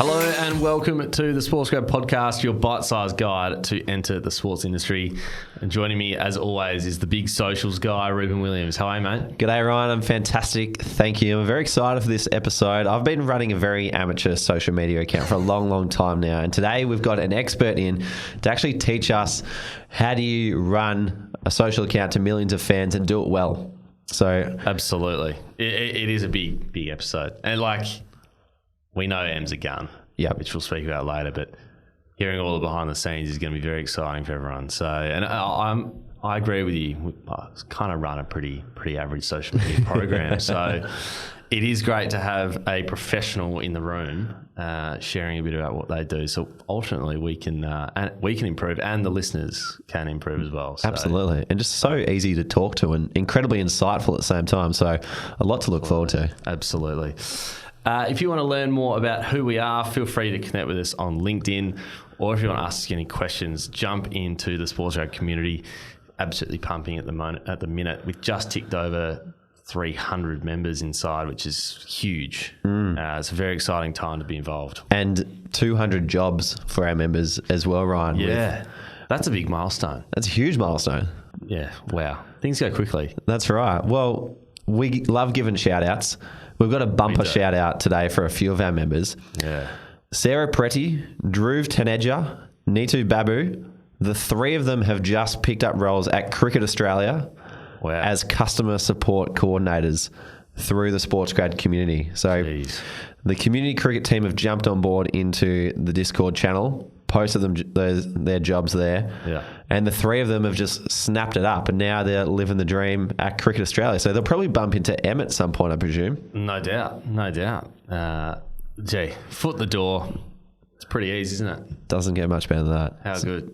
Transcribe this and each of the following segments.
Hello and welcome to the SportsGrad podcast, your bite-sized guide to enter the sports industry. And joining me, as always, is the big socials guy, Ruben Williams. How are you, mate? G'day, Ryan. I'm fantastic. Thank you. I'm very excited for this episode. I've been running a very amateur social media account for a long time now. And today we've got an expert in to actually teach us how do you run a social account to millions of fans and do it well. So absolutely. It is a big episode. And we know Em's a gun, which we'll speak about later, but hearing all the behind the scenes is going to be very exciting for everyone. So, and I agree with you. I kind of run a pretty average social media program. So it is great to have a professional in the room sharing a bit about what they do. So ultimately we can improve, and the listeners can improve as well. So. Absolutely. And just so easy to talk to and incredibly insightful at the same time. So a lot to look forward to. Absolutely. If you want to learn more about who we are, feel free to connect with us on LinkedIn, or if you want to ask any questions, jump into the SportsGrad community. Absolutely pumping at the minute. We've just ticked over 300 members inside, which is huge. It's a very exciting time to be involved. And 200 jobs for our members as well, Ryan. Yeah, that's a big milestone. That's a huge milestone. Yeah, wow. Things go quickly. That's right. Well, we love giving shout-outs. We've got a bumper shout out today for a few of our members. Yeah. Sarah Pretty, Dhruv Taneja, Neetu Babu. The three of them have just picked up roles at Cricket Australia as customer support coordinators through the SportsGrad community. So the community cricket team have jumped on board into the Discord channel, posted them their jobs there, and the three of them have just snapped it up, and now they're living the dream at Cricket Australia. So they'll probably bump into Em at some point, I presume. No doubt. Foot in the door. It's pretty easy, isn't it? Doesn't get much better than that. How good.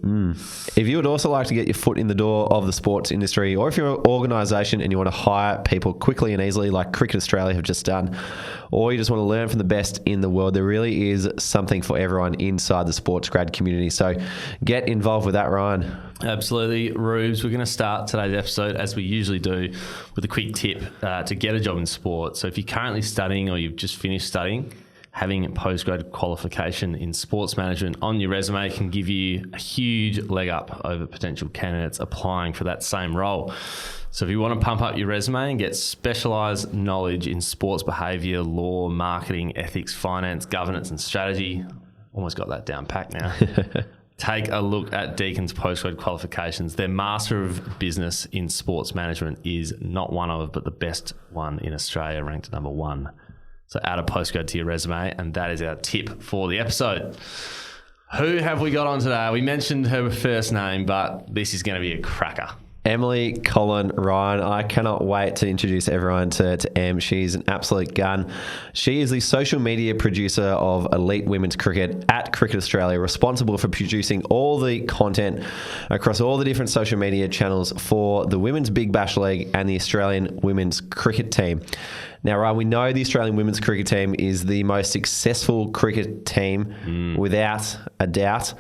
If you would also like to get your foot in the door of the sports industry, or if you're an organisation and you want to hire people quickly and easily like Cricket Australia have just done, or you just want to learn from the best in the world, there really is something for everyone inside the SportsGrad community. So get involved with that, Ryan. Absolutely. Rubes, we're going to start today's episode, as we usually do, with a quick tip to get a job in sport. So if you're currently studying or you've just finished studying, having a postgrad qualification in sports management on your resume can give you a huge leg up over potential candidates applying for that same role. So if you want to pump up your resume and get specialised knowledge in sports behaviour, law, marketing, ethics, finance, governance and strategy, almost got that down packed now, take a look at Deakin's postgrad qualifications. Their Master of Business in Sports Management is not one of, but the best one in Australia, ranked number 1. So add a postgrad to your resume, and that is our tip for the episode. Who have we got on today? We mentioned her first name, but this is going to be a cracker. Em Collin, Ryan. I cannot wait to introduce everyone to Em. She's an absolute gun. She is the social media producer of Elite Women's Cricket at Cricket Australia, responsible for producing all the content across all the different social media channels for the Women's Big Bash League and the Australian Women's Cricket Team. Now, Ryan, we know the Australian Women's Cricket Team is the most successful cricket team without a doubt.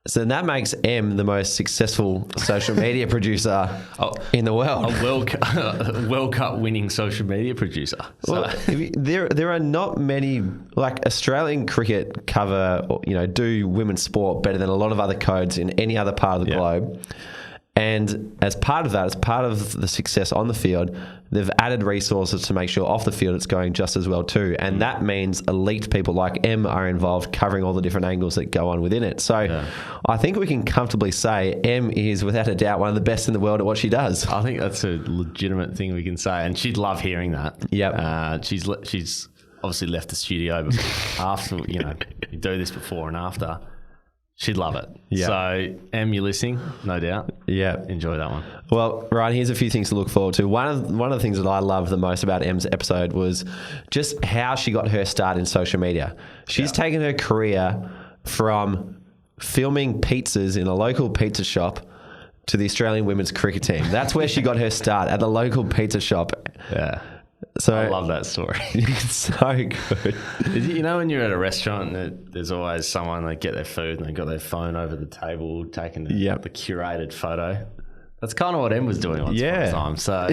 So that makes Em the most successful social media producer in the world. A World Cup winning social media producer. So. Well, there are not many, like Australian cricket cover, do women's sport better than a lot of other codes in any other part of the globe. And as part of that, as part of the success on the field, they've added resources to make sure off the field it's going just as well too. And that means elite people like Em are involved covering all the different angles that go on within it. So I think we can comfortably say Em is without a doubt one of the best in the world at what she does. I think that's a legitimate thing we can say. And she'd love hearing that. Yep. She's obviously left the studio but after, you do this before and after. She'd love it. Yeah. So, Em, you're listening, no doubt. Yeah. Enjoy that one. Well, Ryan, here's a few things to look forward to. One of the things that I love the most about Em's episode was just how she got her start in social media. She's taken her career from filming pizzas in a local pizza shop to the Australian Women's Cricket Team. That's where she got her start, at the local pizza shop. Yeah. So I love that story. It's so good. When you're at a restaurant, there's always someone that get their food and they've got their phone over the table taking the curated photo. That's kind of what Em was doing once upon a time. So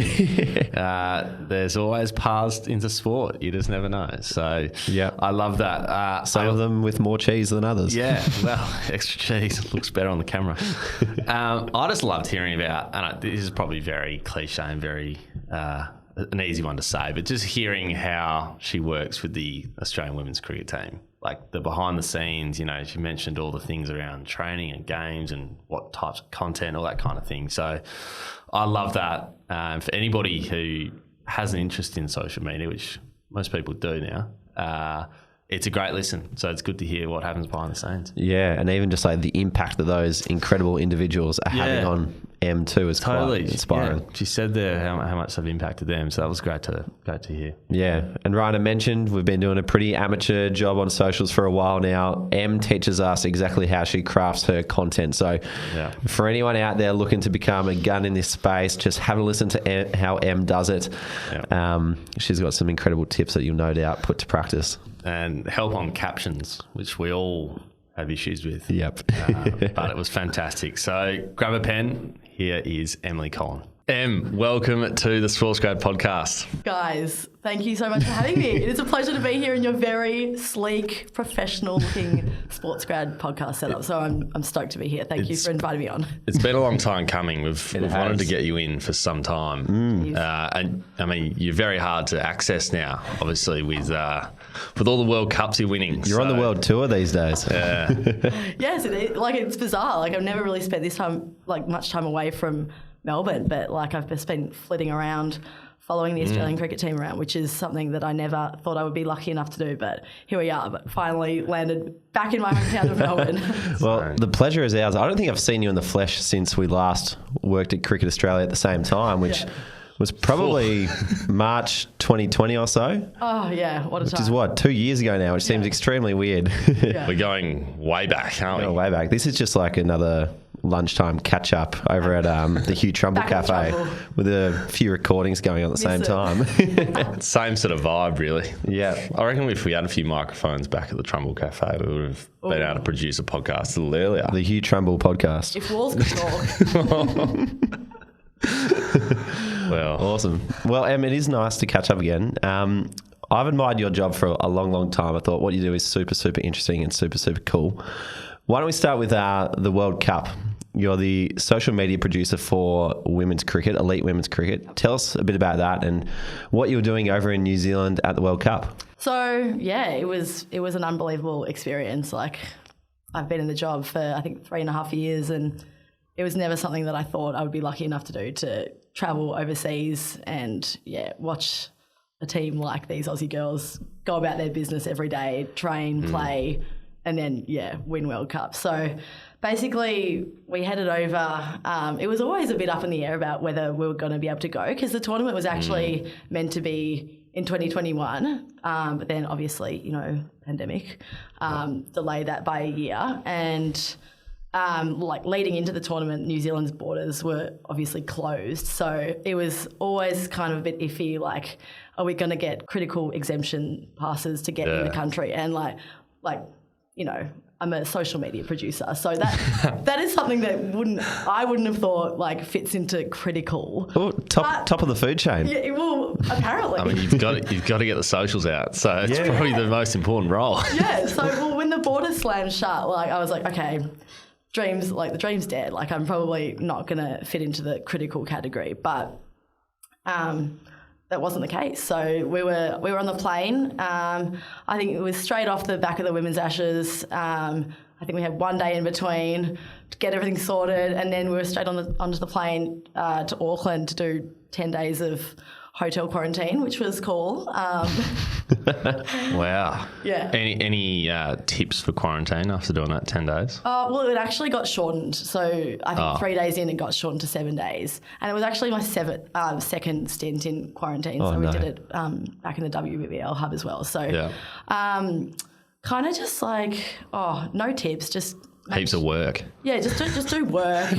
there's always paths into sport. You just never know. So I love that. Some of them with more cheese than others. Yeah, well, extra cheese looks better on the camera. I just loved hearing about, and this is probably very cliche and very an easy one to say, but just hearing how she works with the Australian women's cricket team. Like the behind the scenes, she mentioned all the things around training and games and what types of content, all that kind of thing. So I love that. For anybody who has an interest in social media, which most people do now, it's a great listen. So it's good to hear what happens behind the scenes. Yeah, and even just like the impact that those incredible individuals are having on M2 is quite inspiring. Yeah. She said there how much they've impacted them, so that was great to hear. Yeah, and Ryan mentioned we've been doing a pretty amateur job on socials for a while now. Em teaches us exactly how she crafts her content. So for anyone out there looking to become a gun in this space, just have a listen to how Em does it. Yeah. She's got some incredible tips that you'll no doubt put to practice. And help on captions, which we all have issues with. Yep. But it was fantastic. So grab a pen. Here is Em Collin. Em, welcome to the SportsGrad podcast. Guys, thank you so much for having me. It is a pleasure to be here in your very sleek, professional-looking SportsGrad podcast setup. So I'm stoked to be here. Thank you for inviting me on. It's been a long time coming. We've wanted to get you in for some time. And I mean, you're very hard to access now, obviously, with all the World Cups you're winning. You're on the world tour these days. Yeah. Yes, it's bizarre. Like I've never really spent much time away from Melbourne, but I've just been flitting around following the Australian cricket team around, which is something that I never thought I would be lucky enough to do, but here we are, but finally landed back in my hometown of Melbourne. Well, the pleasure is ours. I don't think I've seen you in the flesh since we last worked at Cricket Australia at the same time, which was probably March 2020 or so. Oh, yeah, what a time. Which is what, 2 years ago now, which seems extremely weird. We're going way back, aren't we? Way back. This is just like another lunchtime catch up over at the Hugh Trumbull Cafe with a few recordings going on at the same time. Same sort of vibe, really. Yeah. I reckon if we had a few microphones back at the Trumbull Cafe, we would have been able to produce a podcast a little earlier. The Hugh Trumbull podcast. If walls could talk. Well, awesome. Well, Em, it is nice to catch up again. I've admired your job for a long, long time. I thought what you do is super, super interesting and super, super cool. Why don't we start with the World Cup? You're the social media producer for women's cricket, elite women's cricket. Tell us a bit about that and what you were doing over in New Zealand at the World Cup. So, yeah, it was an unbelievable experience. I've been in the job for, I think, 3.5 years, and it was never something that I thought I would be lucky enough to do, to travel overseas and, watch a team like these Aussie girls go about their business every day, train, play, and then, win World Cup. So basically we headed over. It was always a bit up in the air about whether we were going to be able to go, because the tournament was actually meant to be in 2021. But then obviously, pandemic, delayed that by a year. And leading into the tournament, New Zealand's borders were obviously closed. So it was always kind of a bit iffy, are we going to get critical exemption passes to get in the country? And I'm a social media producer, so that is something that I wouldn't have thought fits into critical. Oh, top of the food chain. Yeah, well, apparently. I mean, you've got to get the socials out, so it's probably the most important role. Yeah. So when the borders slammed shut, I was like, okay, the dream's dead. I'm probably not going to fit into the critical category, but that wasn't the case. So we were on the plane. I think it was straight off the back of the Women's Ashes. I think we had 1 day in between to get everything sorted, and then we were straight onto the plane to Auckland to do 10 days of hotel quarantine, which was cool. Wow. Yeah. Any tips for quarantine after doing that 10 days? Well, it actually got shortened. So I think 3 days in, it got shortened to 7 days. And it was actually my second stint in quarantine. So we did it back in the WBBL hub as well. So kind of just no tips, just heaps of work. Yeah, just do work.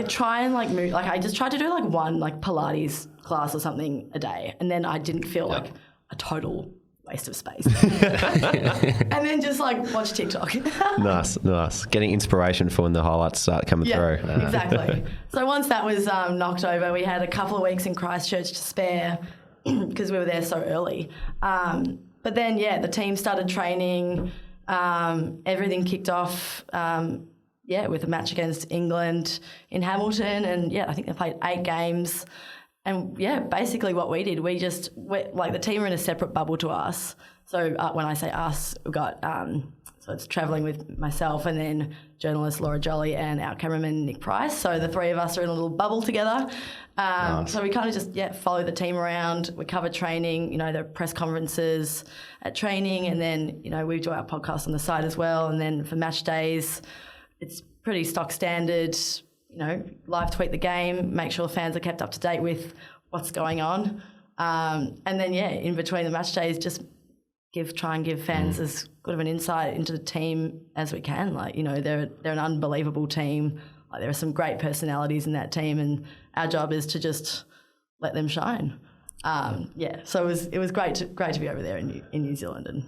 Try and move. I just tried to do one Pilates class or something a day, and then I didn't feel like a total waste of space. And then just like watch TikTok. Nice. Getting inspiration for when the highlights start coming through. Exactly. So once that was knocked over, we had a couple of weeks in Christchurch to spare because we were there so early. But then, the team started training. Everything kicked off, with a match against England in Hamilton. And, I think they played 8 games. And, basically what we did, the team were in a separate bubble to us. So when I say us, we've got, so it's travelling with myself and then journalist Laura Jolly and our cameraman Nick Price. So the 3 of us are in a little bubble together. Nice. So we kind of just, follow the team around. We cover training, the press conferences at training. And then, we do our podcast on the side as well. And then for match days, it's pretty stock standard, live tweet the game, make sure fans are kept up to date with what's going on. And then, in between the match days, just try and give fans as good of an insight into the team as we can. Like, they're an unbelievable team. Like, there are some great personalities in that team, and our job is to just let them shine. So it was great to be over there in New Zealand and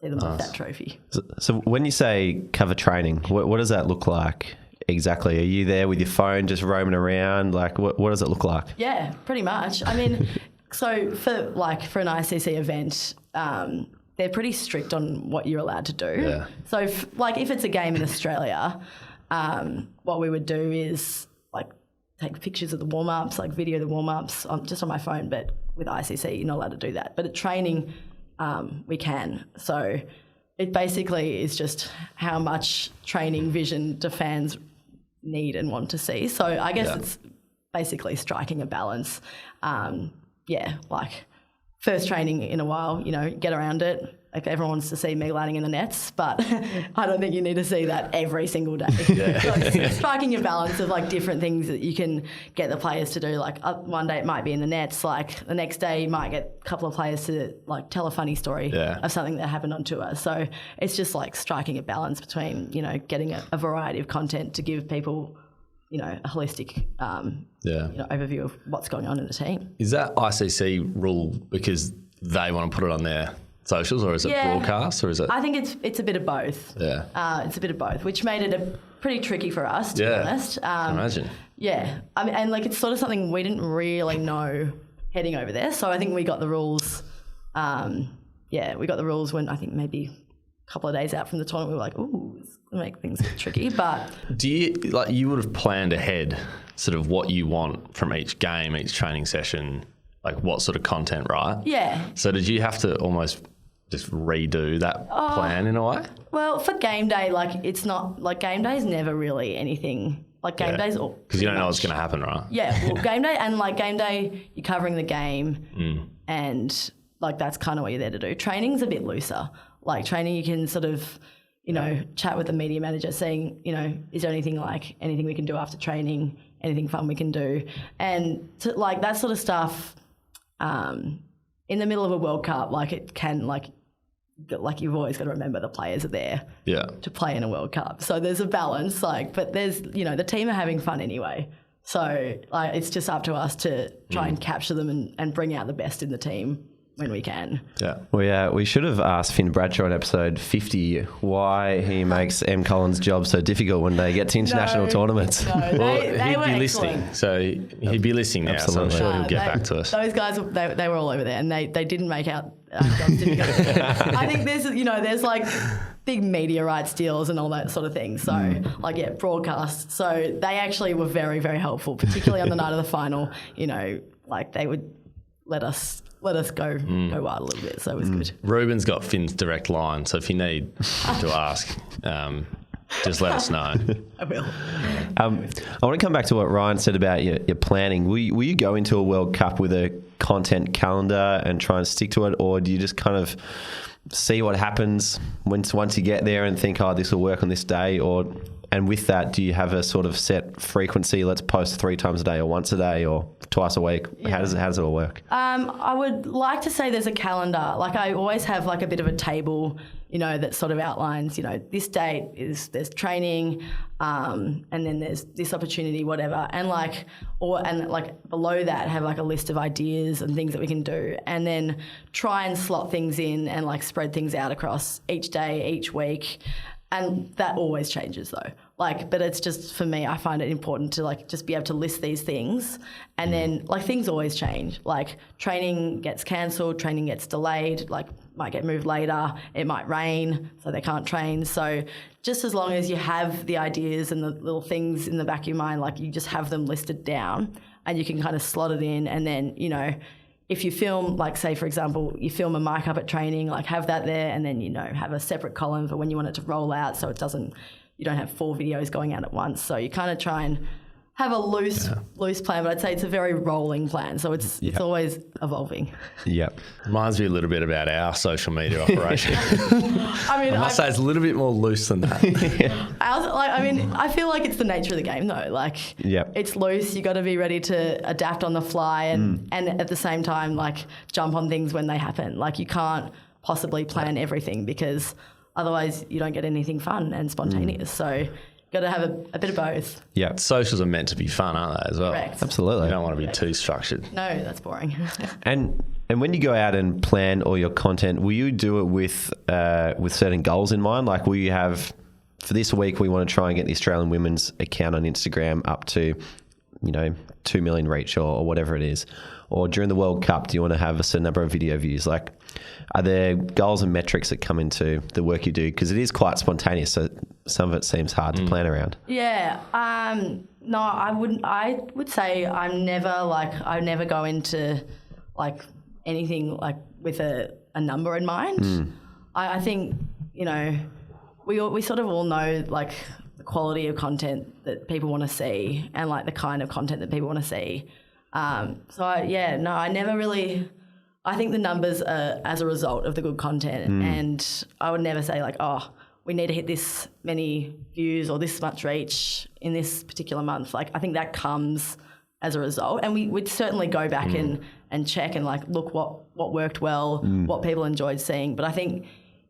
see them lift that trophy. So when you say cover training, what does that look like exactly? Are you there with your phone just roaming around? Like, what does it look like? Yeah, pretty much. I mean, so for an ICC event, they're pretty strict on what you're allowed to do. Yeah. So if it's a game in Australia, what we would do is take pictures of the warm-ups, video the warm-ups just on my phone, but with ICC, you're not allowed to do that. But at training, we can. So it basically is just how much training vision do fans need and want to see. So I guess it's basically striking a balance. First training in a while, get around it. Like, everyone wants to see me landing in the nets, but I don't think you need to see that every single day. So striking a balance of different things that you can get the players to do. One day it might be in the nets. The next day you might get a couple of players to tell a funny story of something that happened on tour. So it's just striking a balance between getting a variety of content to give people a holistic overview of what's going on in the team. Is that ICC rule because they want to put it on their socials, or is it broadcast, or is it? I think it's a bit of both. Yeah, it's a bit of both, which made it pretty tricky for us, to be honest. I imagine. Yeah, I mean, and it's sort of something we didn't really know heading over there. So I think we got the rules. We got the rules when I think maybe a couple of days out from the tournament. We were like, ooh, it's gonna make things tricky. But do you you would have planned ahead, sort of what you want from each game, each training session, what sort of content, right? Yeah. So did you have to almost just redo that plan in a way? Well, for game day, it's not game day is never really anything. Game days, because you don't know what's going to happen, right? Yeah, well, game day and game day, you're covering the game, and that's kind of what you're there to do. Training's a bit looser. Training, you can sort of, chat with the media manager, saying, is there anything we can do after training, anything fun we can do, and that sort of stuff. In the middle of a World Cup, it can you've always got to remember the players are there to play in a World Cup. So there's a balance, but there's, the team are having fun anyway. So it's just up to us to try and capture them and bring out the best in the team when we can. Yeah. We should have asked Finn Bradshaw in episode 50 why he makes Em Collin's job so difficult when they get to international tournaments. Well, he'd be listening. So he'd be listening now. Absolutely. So I'm sure he'll get back to us. Those guys, they were all over there, and they didn't make out jobs difficult. I think there's big media rights deals and all that sort of thing. So broadcast. So they actually were very, very helpful, particularly on the night of the final. They would let us go wild a little bit, so it was good. Ruben's got Finn's direct line, so if you need to ask, just let us know. I will. I want to come back to what Ryan said about your planning. Will you go into a World Cup with a content calendar and try and stick to it, or do you just kind of see what happens once you get there and think, this will work on this day, or And with that, do you have a sort of set frequency? Let's post 3 times a day or once a day or twice a week. Yeah. How does it all work? I would like to say there's a calendar. Like I always have like a bit of a table, that sort of outlines, this date there's training, and then there's this opportunity, whatever. And below that have like a list of ideas and things that we can do, and then try and slot things in and like spread things out across each day, each week. And that always changes though. But it's just, for me, I find it important to just be able to list these things, and then things always change. Training gets cancelled, training gets delayed, might get moved later, it might rain, so they can't train. So just as long as you have the ideas and the little things in the back of your mind, you just have them listed down and you can kind of slot it in, and then, if you film, say, for example, you film a mic up at training, have that there, and then, have a separate column for when you want it to roll out, so you don't have 4 videos going out at once. So you kind of try and have a loose plan, but I'd say it's a very rolling plan. So it's always evolving. Yep. Reminds me a little bit about our social media operation. I must say it's a little bit more loose than that. I feel like it's the nature of the game though. It's loose. You got to be ready to adapt on the fly and at the same time, jump on things when they happen. You can't possibly plan everything, because otherwise you don't get anything fun and spontaneous. So got to have a bit of both. Yeah. Socials are meant to be fun, aren't they, as well? Correct. Absolutely. You don't want to be too structured. No, that's boring. And when you go out and plan all your content, will you do it with certain goals in mind? Will you have, for this week, we want to try and get the Australian women's account on Instagram up to, 2 million reach or whatever it is? Or during the World Cup, do you want to have a certain number of video views? Are there goals and metrics that come into the work you do? Because it is quite spontaneous, so some of it seems hard to plan around. Yeah. No, I wouldn't. I would say I'm never I never go into anything with a number in mind. I think we sort of all know the quality of content that people want to see, and the kind of content that people want to see. I never really. I think the numbers are as a result of the good content, and I would never say we need to hit this many views or this much reach in this particular month. I think that comes as a result, and we'd certainly go back and check and look what worked well, what people enjoyed seeing. But I think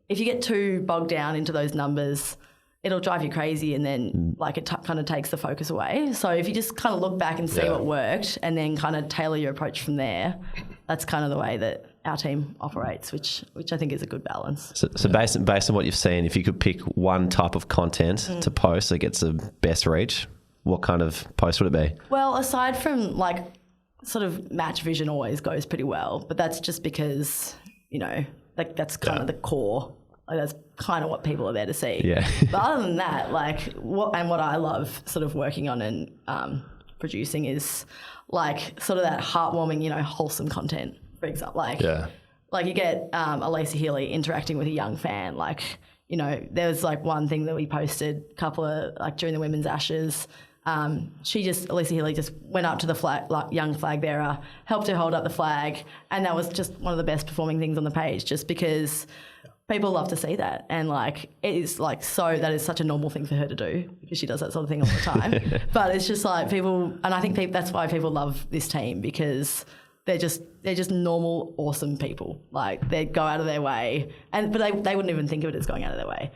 if you get too bogged down into those numbers, it'll drive you crazy, and then it kind of takes the focus away. So if you just kind of look back and see what worked, and then kind of tailor your approach from there, that's kind of the way that our team operates, which I think is a good balance. So based on what you've seen, if you could pick one type of content to post that gets the best reach, what kind of post would it be? Well, aside from sort of match vision always goes pretty well, but that's just because, that's kind of the core. That's kind of what people are there to see. Yeah. But other than that, what I love sort of working on and producing is sort of that heartwarming, wholesome content, for example. You get Elyse Healy interacting with a young fan. There was one thing that we posted a couple of during the Women's Ashes. Elyse Healy just went up to the young flag bearer, helped her hold up the flag, and that was just one of the best performing things on the page, just because people love to see that, and it is so that is such a normal thing for her to do, because she does that sort of thing all the time. But it's just people, and I think that's why people love this team, because they're just normal, awesome people. They go out of their way, but they wouldn't even think of it as going out of their way.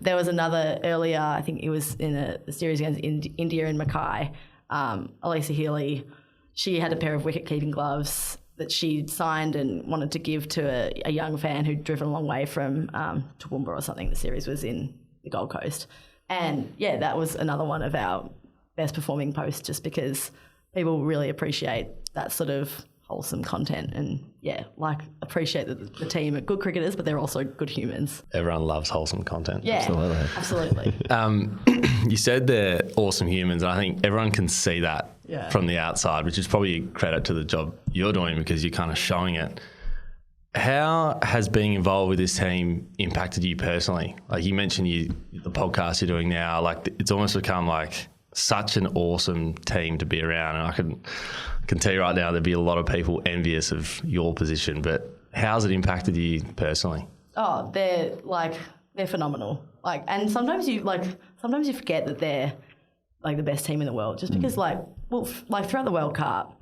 There was another earlier, I think it was in a series against India and Mackay. Elyse Healy, she had a pair of wicket-keeping gloves that she'd signed and wanted to give to a young fan who'd driven a long way from Toowoomba or something. The series was in the Gold Coast. And, that was another one of our best performing posts, just because people really appreciate that sort of wholesome content and, appreciate that the team are good cricketers, but they're also good humans. Everyone loves wholesome content. Yeah, absolutely. You said they're awesome humans, and I think everyone can see that from the outside, which is probably a credit to the job you're doing, because you're kind of showing it. How has being involved with this team impacted you personally? You mentioned the podcast you're doing now, it's almost become such an awesome team to be around, and I can tell you right now there'd be a lot of people envious of your position, but how's it impacted you personally? Oh, they're phenomenal. And sometimes sometimes you forget that they're like the best team in the world, just because like throughout the World Cup,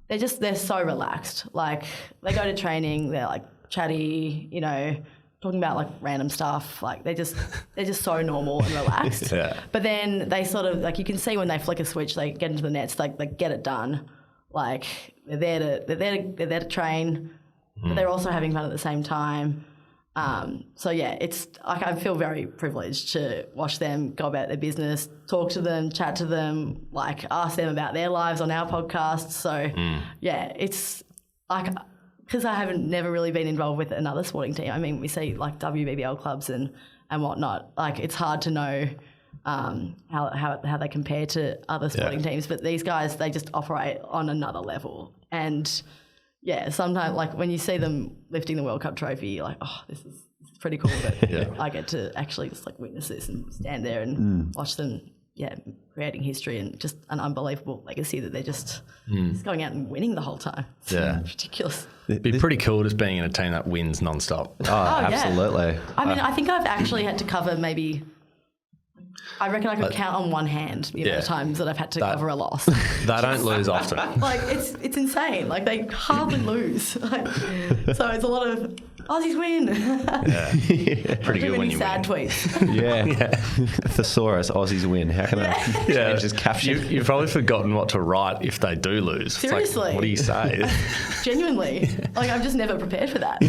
they're so relaxed. Like they go to training, they're like chatty, you know, talking about like random stuff. Like they're just so normal and relaxed. Yeah. But then they sort of like, you can see when they flick a switch, they get into the nets, like they get it done. Like they're there to train, but they're also having fun at the same time. So yeah, it's like I feel very privileged to watch them go about their business, talk to them, chat to them, like ask them about their lives on our podcast. So yeah, it's like, because I haven't never really been involved with another sporting team. I mean, we see like WBBL clubs and whatnot. Like it's hard to know how they compare to other sporting teams, but these guys, they just operate on another level. And yeah, sometimes like when you see them lifting the World Cup trophy, you're like, oh, this is pretty cool that I get to actually just like witness this and stand there and watch them, creating history and just an unbelievable legacy that they're just going out and winning the whole time. It's ridiculous. It'd be pretty cool just being in a team that wins nonstop. Oh, absolutely. Yeah. I mean, I think I've actually had to cover maybe, I reckon I could count on one hand the amount of times that I've had to cover a loss. They don't lose often. Like it's insane. Like they hardly lose. Like, so it's a lot of Aussies win. Pretty good when you sad win. Tweets. Thesaurus, Aussies win. How can I change this caption? You've probably forgotten what to write if they do lose. Seriously. It's like, what do you say? Genuinely. Like I'm just never prepared for that.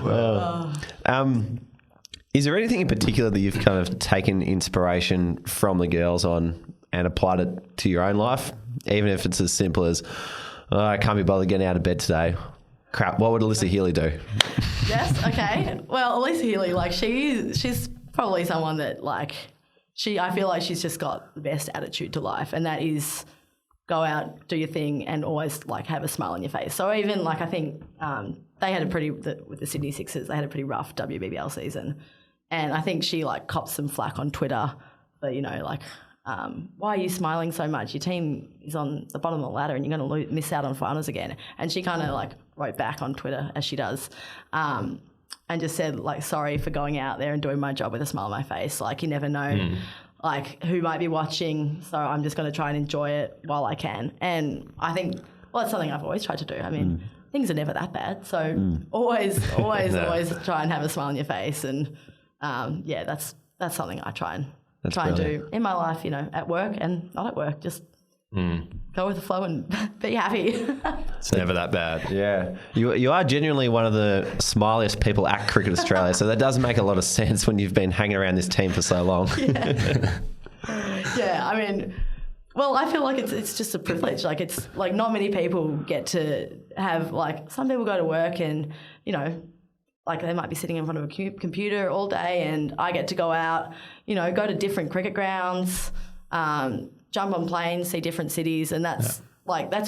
Well, is there anything in particular that you've kind of taken inspiration from the girls on and applied it to your own life? Even if it's as simple as, I can't be bothered getting out of bed today. Crap, what would Alyssa Healy do? Yes, okay. Well, Alyssa Healy, like she's probably someone that like, I feel like she's just got the best attitude to life, and that is go out, do your thing, and always like have a smile on your face. So even like I think they had with the Sydney Sixers, they had a pretty rough WBBL season. And I think she like copped some flack on Twitter for, you know, like, why are you smiling so much? Your team is on the bottom of the ladder and you're going to miss out on finals again. And she kind of like wrote back on Twitter, as she does, and just said like, sorry for going out there and doing my job with a smile on my face. Like you never know like who might be watching. So I'm just going to try and enjoy it while I can. And I think, well, it's something I've always tried to do. I mean, things are never that bad. So always try and have a smile on your face. And that's something I try and do in my life, you know, at work and not at work. Just go with the flow and be happy. It's never that bad. Yeah. You are genuinely one of the smiliest people at Cricket Australia, so that does make a lot of sense when you've been hanging around this team for so long. Yeah, I mean, well, I feel like it's just a privilege. Like it's like not many people get to have, like some people go to work and, you know, like they might be sitting in front of a computer all day, and I get to go out, you know, go to different cricket grounds, jump on planes, see different cities, and that's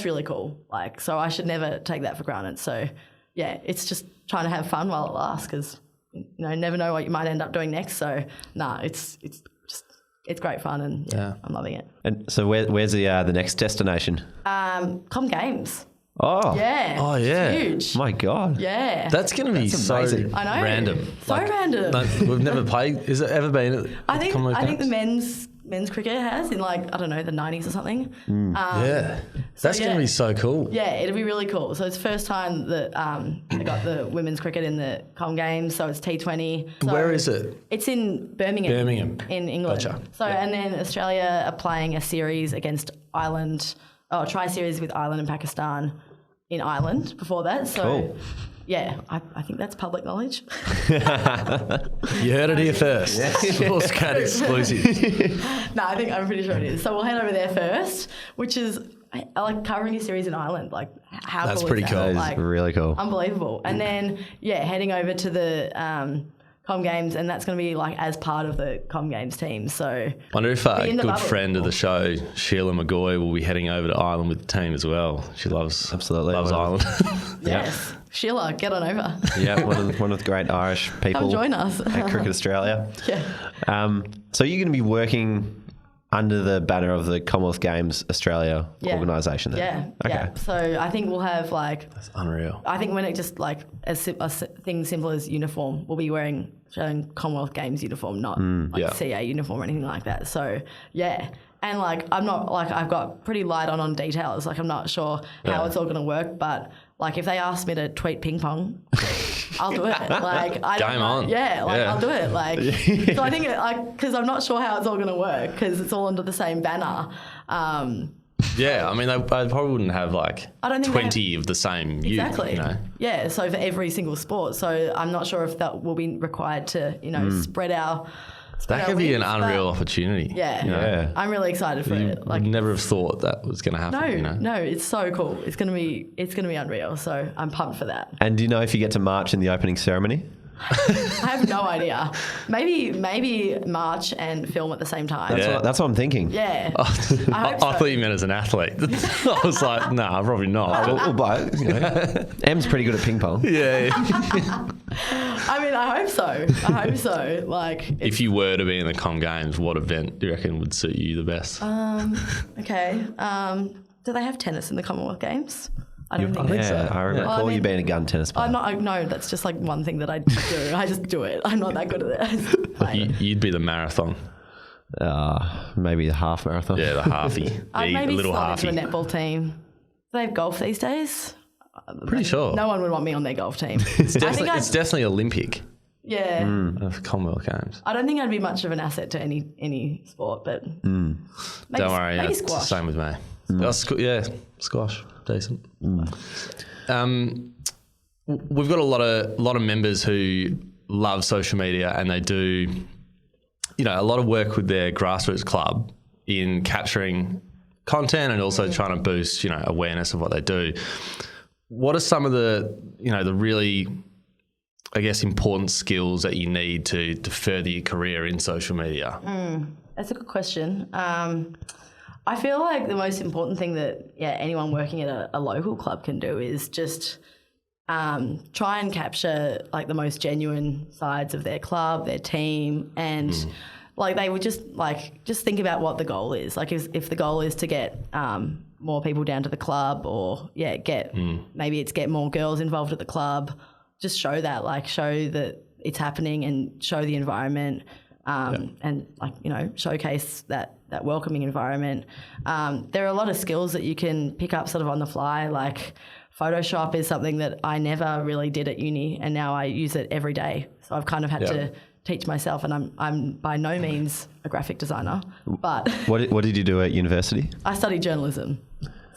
really cool. Like, so I should never take that for granted. So, yeah, it's just trying to have fun while it lasts, because you know, never know what you might end up doing next. So, it's great fun, and I'm loving it. And so, where's the next destination? Com Games. Oh. Yeah. Oh, yeah. It's huge. My God. Yeah. That's going to be so amazing. I know. random. So random. No, we've never played. Has it ever been at I think the Games? men's cricket has in like, I don't know, the 90s or something. Yeah. That's going to be so cool. Yeah, it'll be really cool. So it's the first time that they got the women's cricket in the Com Games, so it's T20. So where is it? It's in Birmingham. In England. Gotcha. So and then Australia are playing a series against Ireland, tri-series with Ireland and Pakistan in Ireland before that. So cool. Yeah, I think that's public knowledge. You heard it here first. SportsGrad exclusive. No, I'm pretty sure it is. So we'll head over there first, which is like covering a series in Ireland. Like how That's cool pretty is cool. that? That is Like, really cool. Unbelievable. And then heading over to the Com Games, and that's going to be like as part of the Com Games team. So Wonder if a good friend of the show, Sheila McGoy, will be heading over to Ireland with the team as well. She loves Ireland. Yes. Sheila, get on over. Yeah, one of the great Irish people. Come join us at Cricket Australia. Yeah. So you're going to be working under the banner of the Commonwealth Games Australia organisation then? Yeah. Okay. Yeah. So I think we'll have like... That's unreal. I think when it just like a thing simple as uniform, we'll be showing Commonwealth Games uniform, not CA uniform or anything like that. So yeah. And like I'm not like I've got pretty light on details. Like I'm not sure how it's all going to work, but like if they ask me to tweet ping pong, I'll do it. Like Game on. Yeah, like I'll do it. Like so I think because I'm not sure how it's all going to work because it's all under the same banner. Yeah, I mean, they probably wouldn't have like 20 of the same. Exactly. You know? Yeah, so for every single sport. So I'm not sure if that will be required to, spread our... That could be an unreal opportunity. Yeah. You know? I'm really excited for it. Like, never have thought that was going to happen. No, it's so cool. It's gonna be unreal. So I'm pumped for that. And do you know if you get to march in the opening ceremony? I have no idea. Maybe march and film at the same time. That's what I'm thinking. Yeah. I thought you meant as an athlete. I was like, nah, probably not. But Em's pretty good at ping pong. Yeah. I mean, I hope so. Like, if you were to be in the Com Games, what event do you reckon would suit you the best? Okay. Do they have tennis in the Commonwealth Games? I don't think so. I recall you being a gun tennis player. No, that's just like one thing that I do. I just do it. I'm not that good at it. You'd be the marathon. Maybe the half marathon. Yeah, the halfie. Maybe little halfie. into a netball team. Do they have golf these days? Pretty sure. No one would want me on their golf team. It's definitely Olympic. Yeah. Of Commonwealth Games. I don't think I'd be much of an asset to any sport, but don't worry. Maybe It's the squash. same with me. Squash. Decent. We've got a lot of members who love social media, and they do, a lot of work with their grassroots club in capturing content and also trying to boost, awareness of what they do. What are some of the, the really, I guess, important skills that you need to further your career in social media? That's a good question. I feel like the most important thing that anyone working at a local club can do is just try and capture like the most genuine sides of their club, their team, and like they would just think about what the goal is. Like if the goal is to get more people down to the club, or maybe it's get more girls involved at the club. Just show that it's happening and show the environment. And showcase that welcoming environment. There are a lot of skills that you can pick up sort of on the fly. Like Photoshop is something that I never really did at uni, and now I use it every day. So I've kind of had to teach myself, and I'm by no means a graphic designer. But what did you do at university? I studied journalism.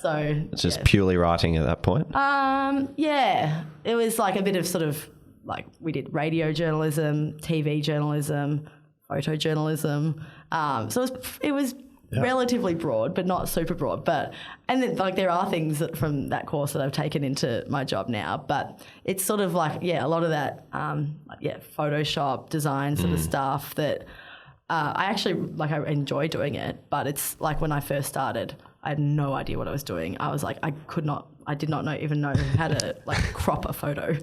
So it's just purely writing at that point? It was like a bit of sort of like we did radio journalism, TV journalism, photojournalism. So it was relatively broad, but not super broad. And then there are things from that course that I've taken into my job now. But it's sort of like a lot of that Photoshop design sort of stuff that I actually I enjoy doing it. But it's like when I first started, I had no idea what I was doing. I was like I did not even know how to crop a photo.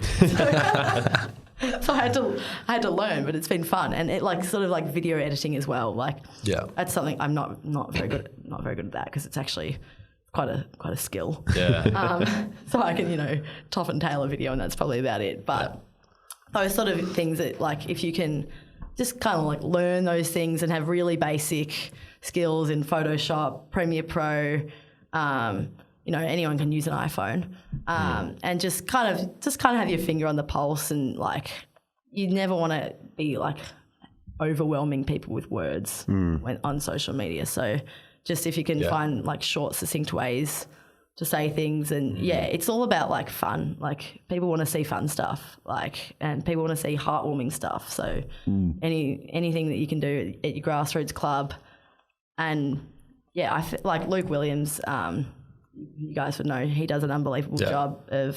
So I had to learn, but it's been fun, and it sort of video editing as well. That's something I'm not very good at that, because it's actually quite a skill. Yeah. So I can top and tail a video, and that's probably about it. But those sort of things that if you can just kind of learn those things and have really basic skills in Photoshop, Premiere Pro. Anyone can use an iPhone, and just kind of have your finger on the pulse, and you never want to be overwhelming people with words when on social media. So just if you can find short, succinct ways to say things, and it's all about fun. People want to see fun stuff, and people want to see heartwarming stuff. So anything that you can do at your grassroots club, and I feel like Luke Williams. You guys would know he does an unbelievable job of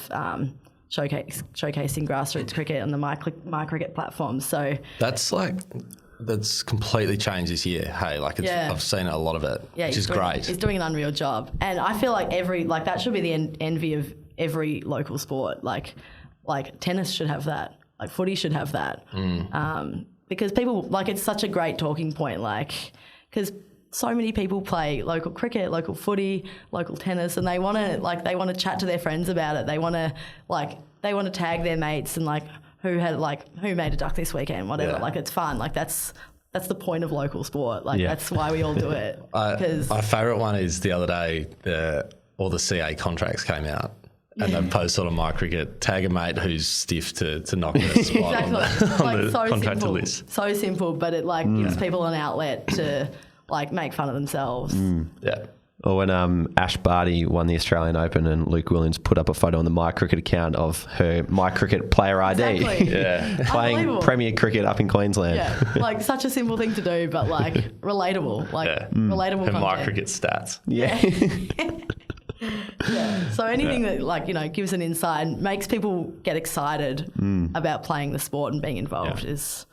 showcasing grassroots cricket on the My Cricket platform. So that's completely changed this year. Hey, I've seen a lot of it, which is great. He's doing an unreal job, and I feel like that should be the envy of every local sport. Like tennis should have that. Footy should have that. Because people it's such a great talking point. Because so many people play local cricket, local footy, local tennis, and they want to chat to their friends about it. They want to tag their mates and who made a duck this weekend, whatever. Yeah. It's fun. That's the point of local sport. That's why we all do it. My favourite one is the other day, all the CA contracts came out. And they posted on My Cricket, tag a mate who's stiff to knock a spot on the contractor list. So simple, but it gives people an outlet to make fun of themselves. Yeah. Or when Ash Barty won the Australian Open and Luke Williams put up a photo on the My Cricket account of her My Cricket player ID. Exactly. Yeah. Playing Premier Cricket up in Queensland. Yeah. Such a simple thing to do, but relatable. Relatable Her content. My Cricket stats. Yeah. Yeah. So anything that gives an insight, makes people get excited about playing the sport and being involved is,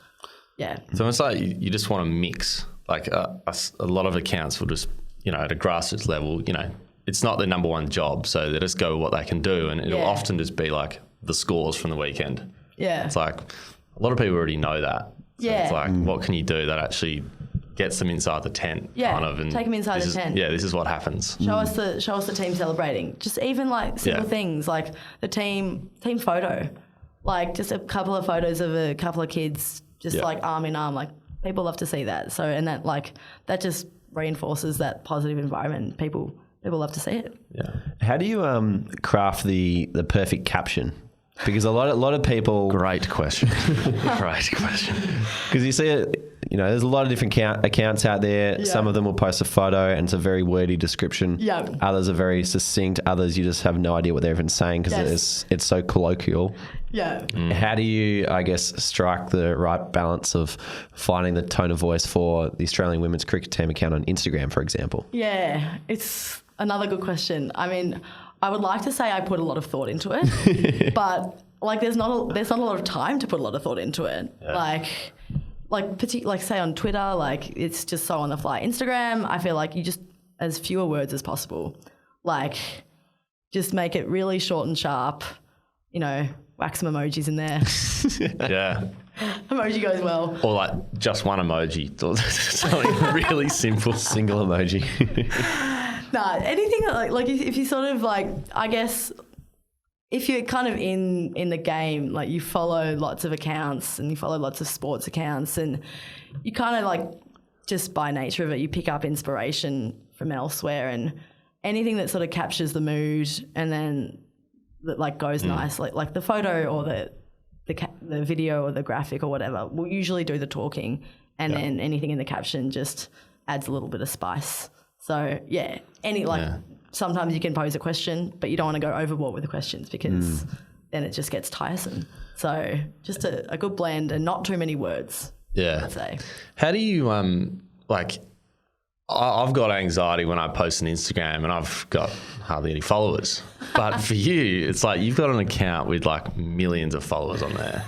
So it's you just want to mix. A lot of accounts will just, at a grassroots level, it's not their number one job, so they just go with what they can do, and it'll often just be the scores from the weekend. Yeah. It's a lot of people already know that. So it's what can you do that actually gets them inside the tent, kind of, and take them inside the tent. Yeah, this is what happens. Show us the team celebrating. Just even simple things like the team photo, just a couple of photos of a couple of kids, just arm in arm. People love to see that. So and that just reinforces that positive environment. People love to see it. Yeah. How do you craft the perfect caption? Because a lot of people. Great question. Great question. Because you see it. There's a lot of different accounts out there. Yeah. Some of them will post a photo and it's a very wordy description. Yeah. Others are very succinct. Others you just have no idea what they're even saying because it's so colloquial. Yeah. How do you, I guess, strike the right balance of finding the tone of voice for the Australian women's cricket team account on Instagram, for example? Yeah, it's another good question. I mean, I would like to say I put a lot of thought into it, but there's not a lot of time to put a lot of thought into it. Yeah. Say on Twitter, it's just so on the fly. Instagram, I feel you just as fewer words as possible. Just make it really short and sharp. Whack some emojis in there. Yeah. Emoji goes well. Or just one emoji. Something really simple. Single emoji. Nah, anything that if you sort of I guess if you're kind of in the game, you follow lots of accounts and you follow lots of sports accounts and you kind of just by nature of it, you pick up inspiration from elsewhere and anything that sort of captures the mood and then that goes nice, like the photo or the video or the graphic or whatever will usually do the talking and then anything in the caption just adds a little bit of spice. So sometimes you can pose a question, but you don't want to go overboard with the questions because then it just gets tiresome. So just a good blend and not too many words. Yeah. I'd say. How do you I've got anxiety when I post on Instagram and I've got hardly any followers. But for you, it's you've got an account with millions of followers on there.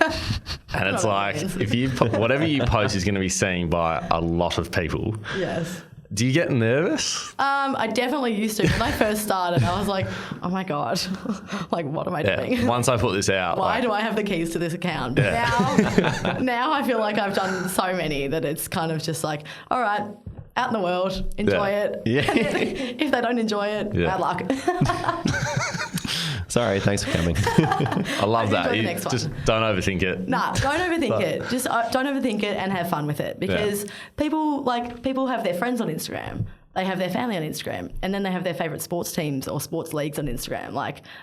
And it's if you whatever you post is going to be seen by a lot of people. Yes. Do you get nervous? I definitely used to. When I first started, I was oh my God, what am I doing? Once I put this out. Why do I have the keys to this account? Yeah. Now I feel I've done so many that it's kind of just all right, out in the world, enjoy it. Yeah. If they don't enjoy it, bad luck. Sorry, thanks for coming. I love that. You just don't overthink it. Nah, don't overthink it. Just don't overthink it and have fun with it because people have their friends on Instagram. They have their family on Instagram and then they have their favourite sports teams or sports leagues on Instagram.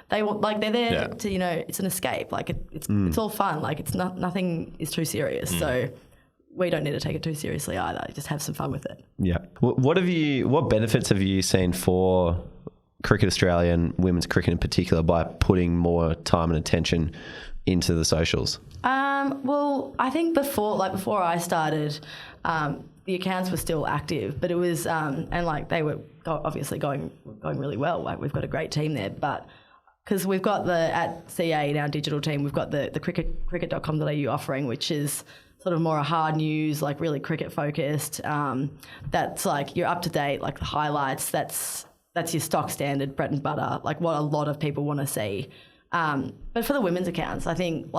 They're there to, it's an escape. It's all fun. It's nothing is too serious. So we don't need to take it too seriously either. Just have some fun with it. Yeah. What benefits have you seen for Cricket Australia and women's cricket in particular by putting more time and attention into the socials? Well, I think before I started, the accounts were still active, but it was and they were obviously going really well. We've got a great team there, but because we've got at CA in our digital team, we've got the cricket.com.au offering, which is sort of more a hard news, really cricket focused. That's you're up to date, the highlights. That's your stock standard bread and butter, what a lot of people want to see. But for the women's accounts, I think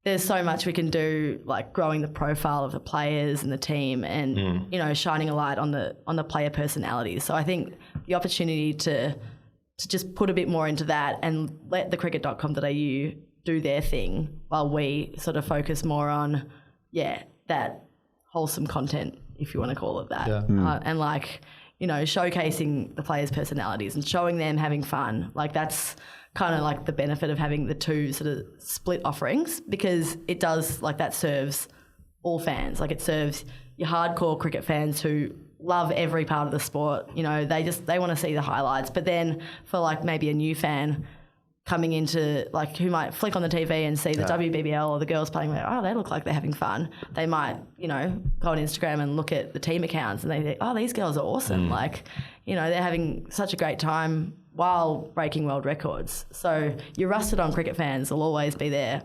there's so much we can do, like growing the profile of the players and the team and, you know, shining a light on the player personalities. So I think the opportunity to just put a bit more into that and let the cricket.com.au do their thing while we sort of focus more on, that wholesome content, if you want to call it that. And like, you know, showcasing the players' personalities and showing them having fun. Like that's kind of like the benefit of having the two sort of split offerings, because it does, like, that serves all fans. Like it serves your hardcore cricket fans who love every part of the sport. You know, they want to see the highlights. But then for like maybe a new fan coming into, like, who might flick on the TV and see the WBBL or the girls playing, like, oh, they look like they're having fun. They might, you know, go on Instagram and look at the team accounts and they think, oh, these girls are awesome. Like, you know, they're having such a great time while breaking world records. So your rusted on cricket fans will always be there,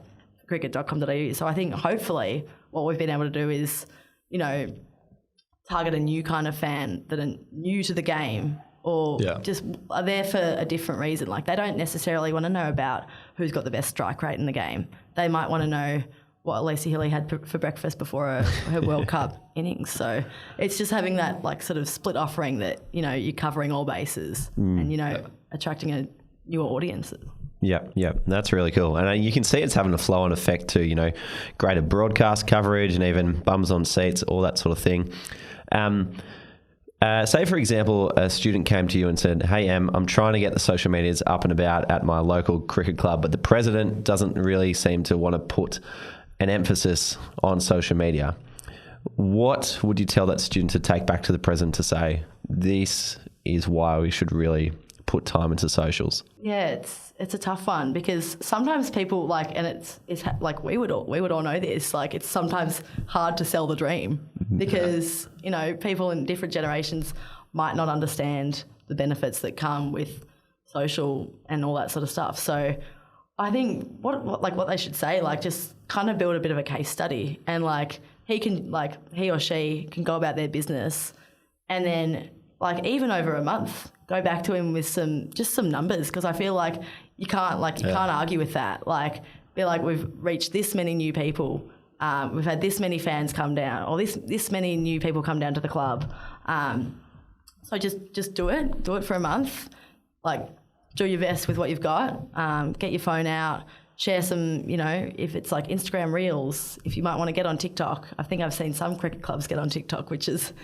cricket.com.au. So I think hopefully what we've been able to do is, you know, target a new kind of fan that are new to the game or just are there for a different reason. Like they don't necessarily want to know about who's got the best strike rate in the game. They might want to know what Lacey Hilly had for breakfast before her World Cup innings. So it's just having that like sort of split offering that, you know, you're covering all bases and, you know, attracting a newer audience. Yeah, that's really cool. And you can see it's having a flow-on effect to, you know, greater broadcast coverage and even bums on seats, all that sort of thing. Say, for example, a student came to you and said, hey, Em, I'm trying to get the social medias up and about at my local cricket club, but the president doesn't really seem to want to put an emphasis on social media. What would you tell that student to take back to the president to say, this is why we should really put time into socials? Yeah, it's a tough one because sometimes people like, and it's like we would all know this, like it's sometimes hard to sell the dream because, you know, people in different generations might not understand the benefits that come with social and all that sort of stuff. So I think what they should say, like just kind of build a bit of a case study and like he or she can go about their business and then like even over a month, go back to him with some numbers because I feel like you can't argue with that. Like be like, we've reached this many new people, we've had this many fans come down, or this many new people come down to the club. So just do it for a month. Like do your best with what you've got. Get your phone out. Share some, you know, if it's like Instagram Reels, if you might want to get on TikTok. I think I've seen some cricket clubs get on TikTok, which is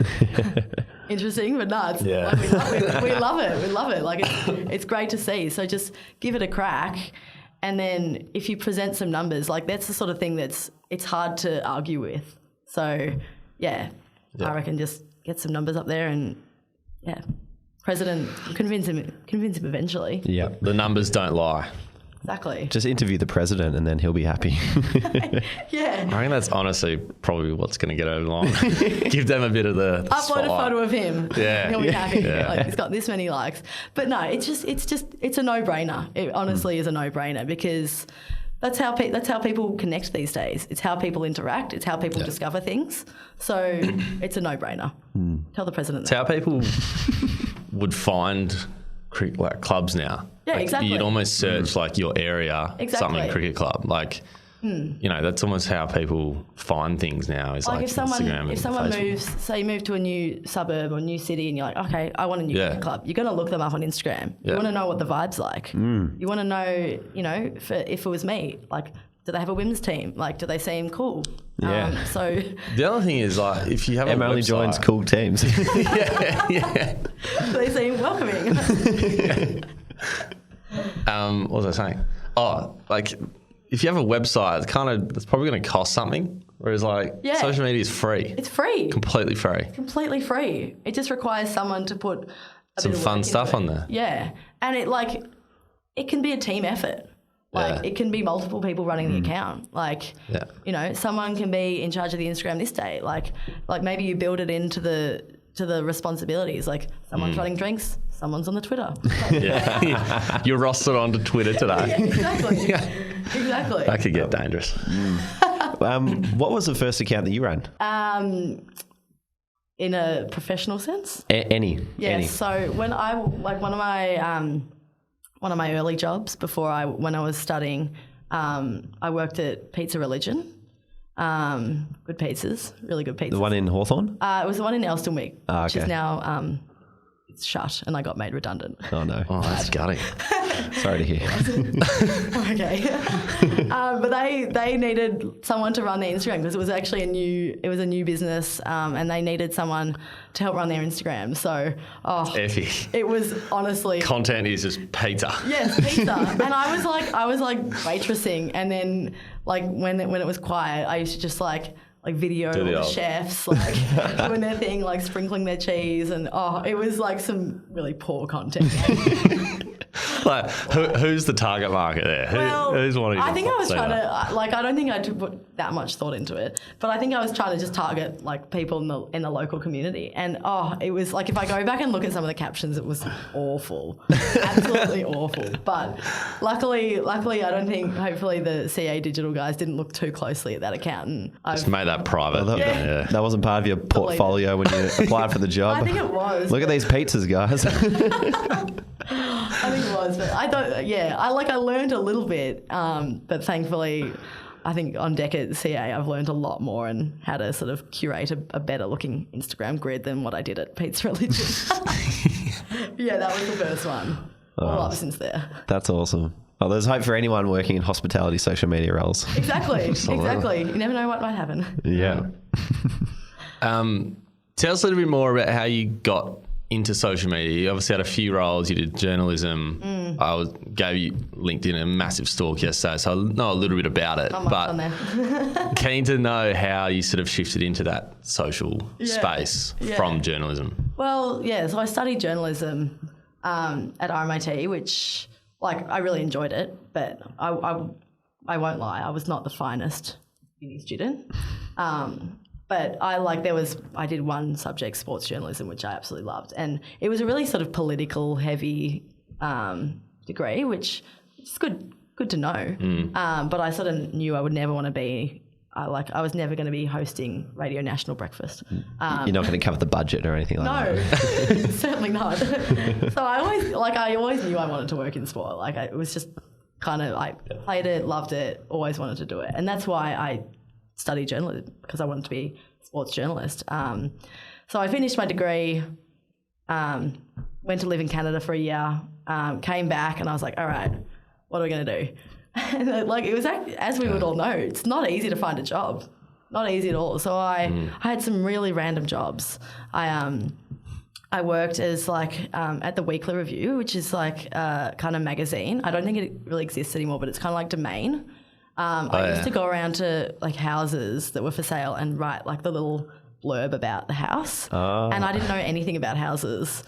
interesting, but no, like we love it. We love it. Like it's great to see. So just give it a crack. And then if you present some numbers, like that's the sort of thing it's hard to argue with. So I reckon just get some numbers up there and President, convince him eventually. Yeah. The numbers don't lie. Exactly. Just interview the president and then he'll be happy. Yeah. I think that's honestly probably what's going to get over the line. Give them a bit of the upload a photo of him. Yeah. He'll be happy. Yeah. Like he's got this many likes. But no, it's a no-brainer. It honestly is a no-brainer because that's how people connect these days. It's how people interact. It's how people discover things. So it's a no-brainer. Tell the president it's how people would find like clubs now. Yeah, like, exactly. You'd almost search like your area, something cricket club. Like, you know, that's almost how people find things now. Is like if someone Facebook. moves, say you move to a new suburb or new city, and you're like, okay, I want a new cricket club. You're going to look them up on Instagram. You want to know what the vibe's like. You want to know, you know, if it was me, like, do they have a women's team? Like, do they seem cool? Yeah. So the other thing is like, if you have Em only joins cool teams. yeah. They seem welcoming. What was I saying? Oh, like if you have a website, it's probably going to cost something. Whereas like social media is free. It's free. Completely free. Completely free. It just requires someone to put some fun stuff on there. Yeah, and it can be a team effort. Like it can be multiple people running the account. Like, you know, someone can be in charge of the Instagram this day. Like maybe you build it into the responsibilities. Like someone's running drinks, someone's on the Twitter. You're rostered onto Twitter today. Yeah, exactly. Exactly. That could get dangerous. What was the first account that you ran? In a professional sense? Any. So when one of my early jobs when I was studying, I worked at Pizza Religion. Good pizzas, really good pizzas. The one in Hawthorne? It was the one in Elstonwick, which okay. is now it's shut, and I got made redundant. Oh no! Oh, that's gutting. Sorry to hear. Okay, but they needed someone to run their Instagram because it was actually a new business, and they needed someone to help run their Instagram. So, Effie. It was honestly content is just pizza. Yes, pizza. And I was like waitressing, and then like when it was quiet, I used to just like video the chefs like doing their thing, like sprinkling their cheese, and it was like some really poor content. Like, who's the target market there? Who's wanting to I think I was trying that? to I don't think I put that much thought into it, but I think I was trying to just target like people in the local community, and it was like, if I go back and look at some of the captions, it was awful, absolutely awful. But luckily, I don't think, hopefully the CA Digital guys didn't look too closely at that account, and just made that private. That wasn't part of your portfolio when you applied for the job. I think it was. Look at these pizzas, guys. I think it was, but I thought, I learned a little bit, but thankfully, I think on deck at CA, I've learned a lot more and how to sort of curate a better looking Instagram grid than what I did at Pizza Religion. Yeah, that was the first one. All up since there. That's awesome. Well, there's hope for anyone working in hospitality social media roles. Exactly. You never know what might happen. Yeah. Tell us a little bit more about how you got into social media. You obviously had a few roles. You did journalism. Gave you LinkedIn a massive stalk yesterday, so I know a little bit about it. But keen to know how you sort of shifted into that social space from journalism. Well, so I studied journalism at RMIT, which I really enjoyed it, but I won't lie, I was not the finest uni student. But I did one subject, sports journalism, which I absolutely loved. And it was a really sort of political heavy degree, which is good to know. But I sort of knew I would never want to be, I was never going to be hosting Radio National Breakfast. You're not going to cover the budget or anything like that? No, certainly not. So I always knew I wanted to work in sport. It was just kind of, I played it, loved it, always wanted to do it. And that's why I studied journalism, because I wanted to be a sports journalist. So I finished my degree, went to live in Canada for a year, came back, and I was like, all right, what are we going to do? And it was, as we would all know, it's not easy to find a job, not easy at all. So I had some really random jobs. I worked as at the Weekly Review, which is kind of magazine. I don't think it really exists anymore, but it's kind of like Domain. I used to go around to houses that were for sale and write the little blurb about the house. And I didn't know anything about houses.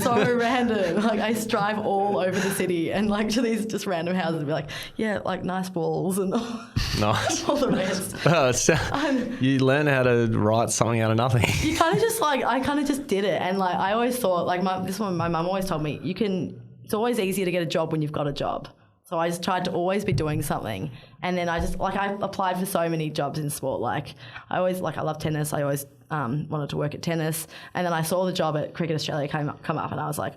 So random. I drive all over the city and to these just random houses and be like, nice walls and nice. all the rest. You learn how to write something out of nothing. You kind of just I kind of just did it. And I always thought my mum always told me, it's always easier to get a job when you've got a job. So I just tried to always be doing something. And then I just, I applied for so many jobs in sport. I love tennis. I always wanted to work at tennis. And then I saw the job at Cricket Australia come up and I was like,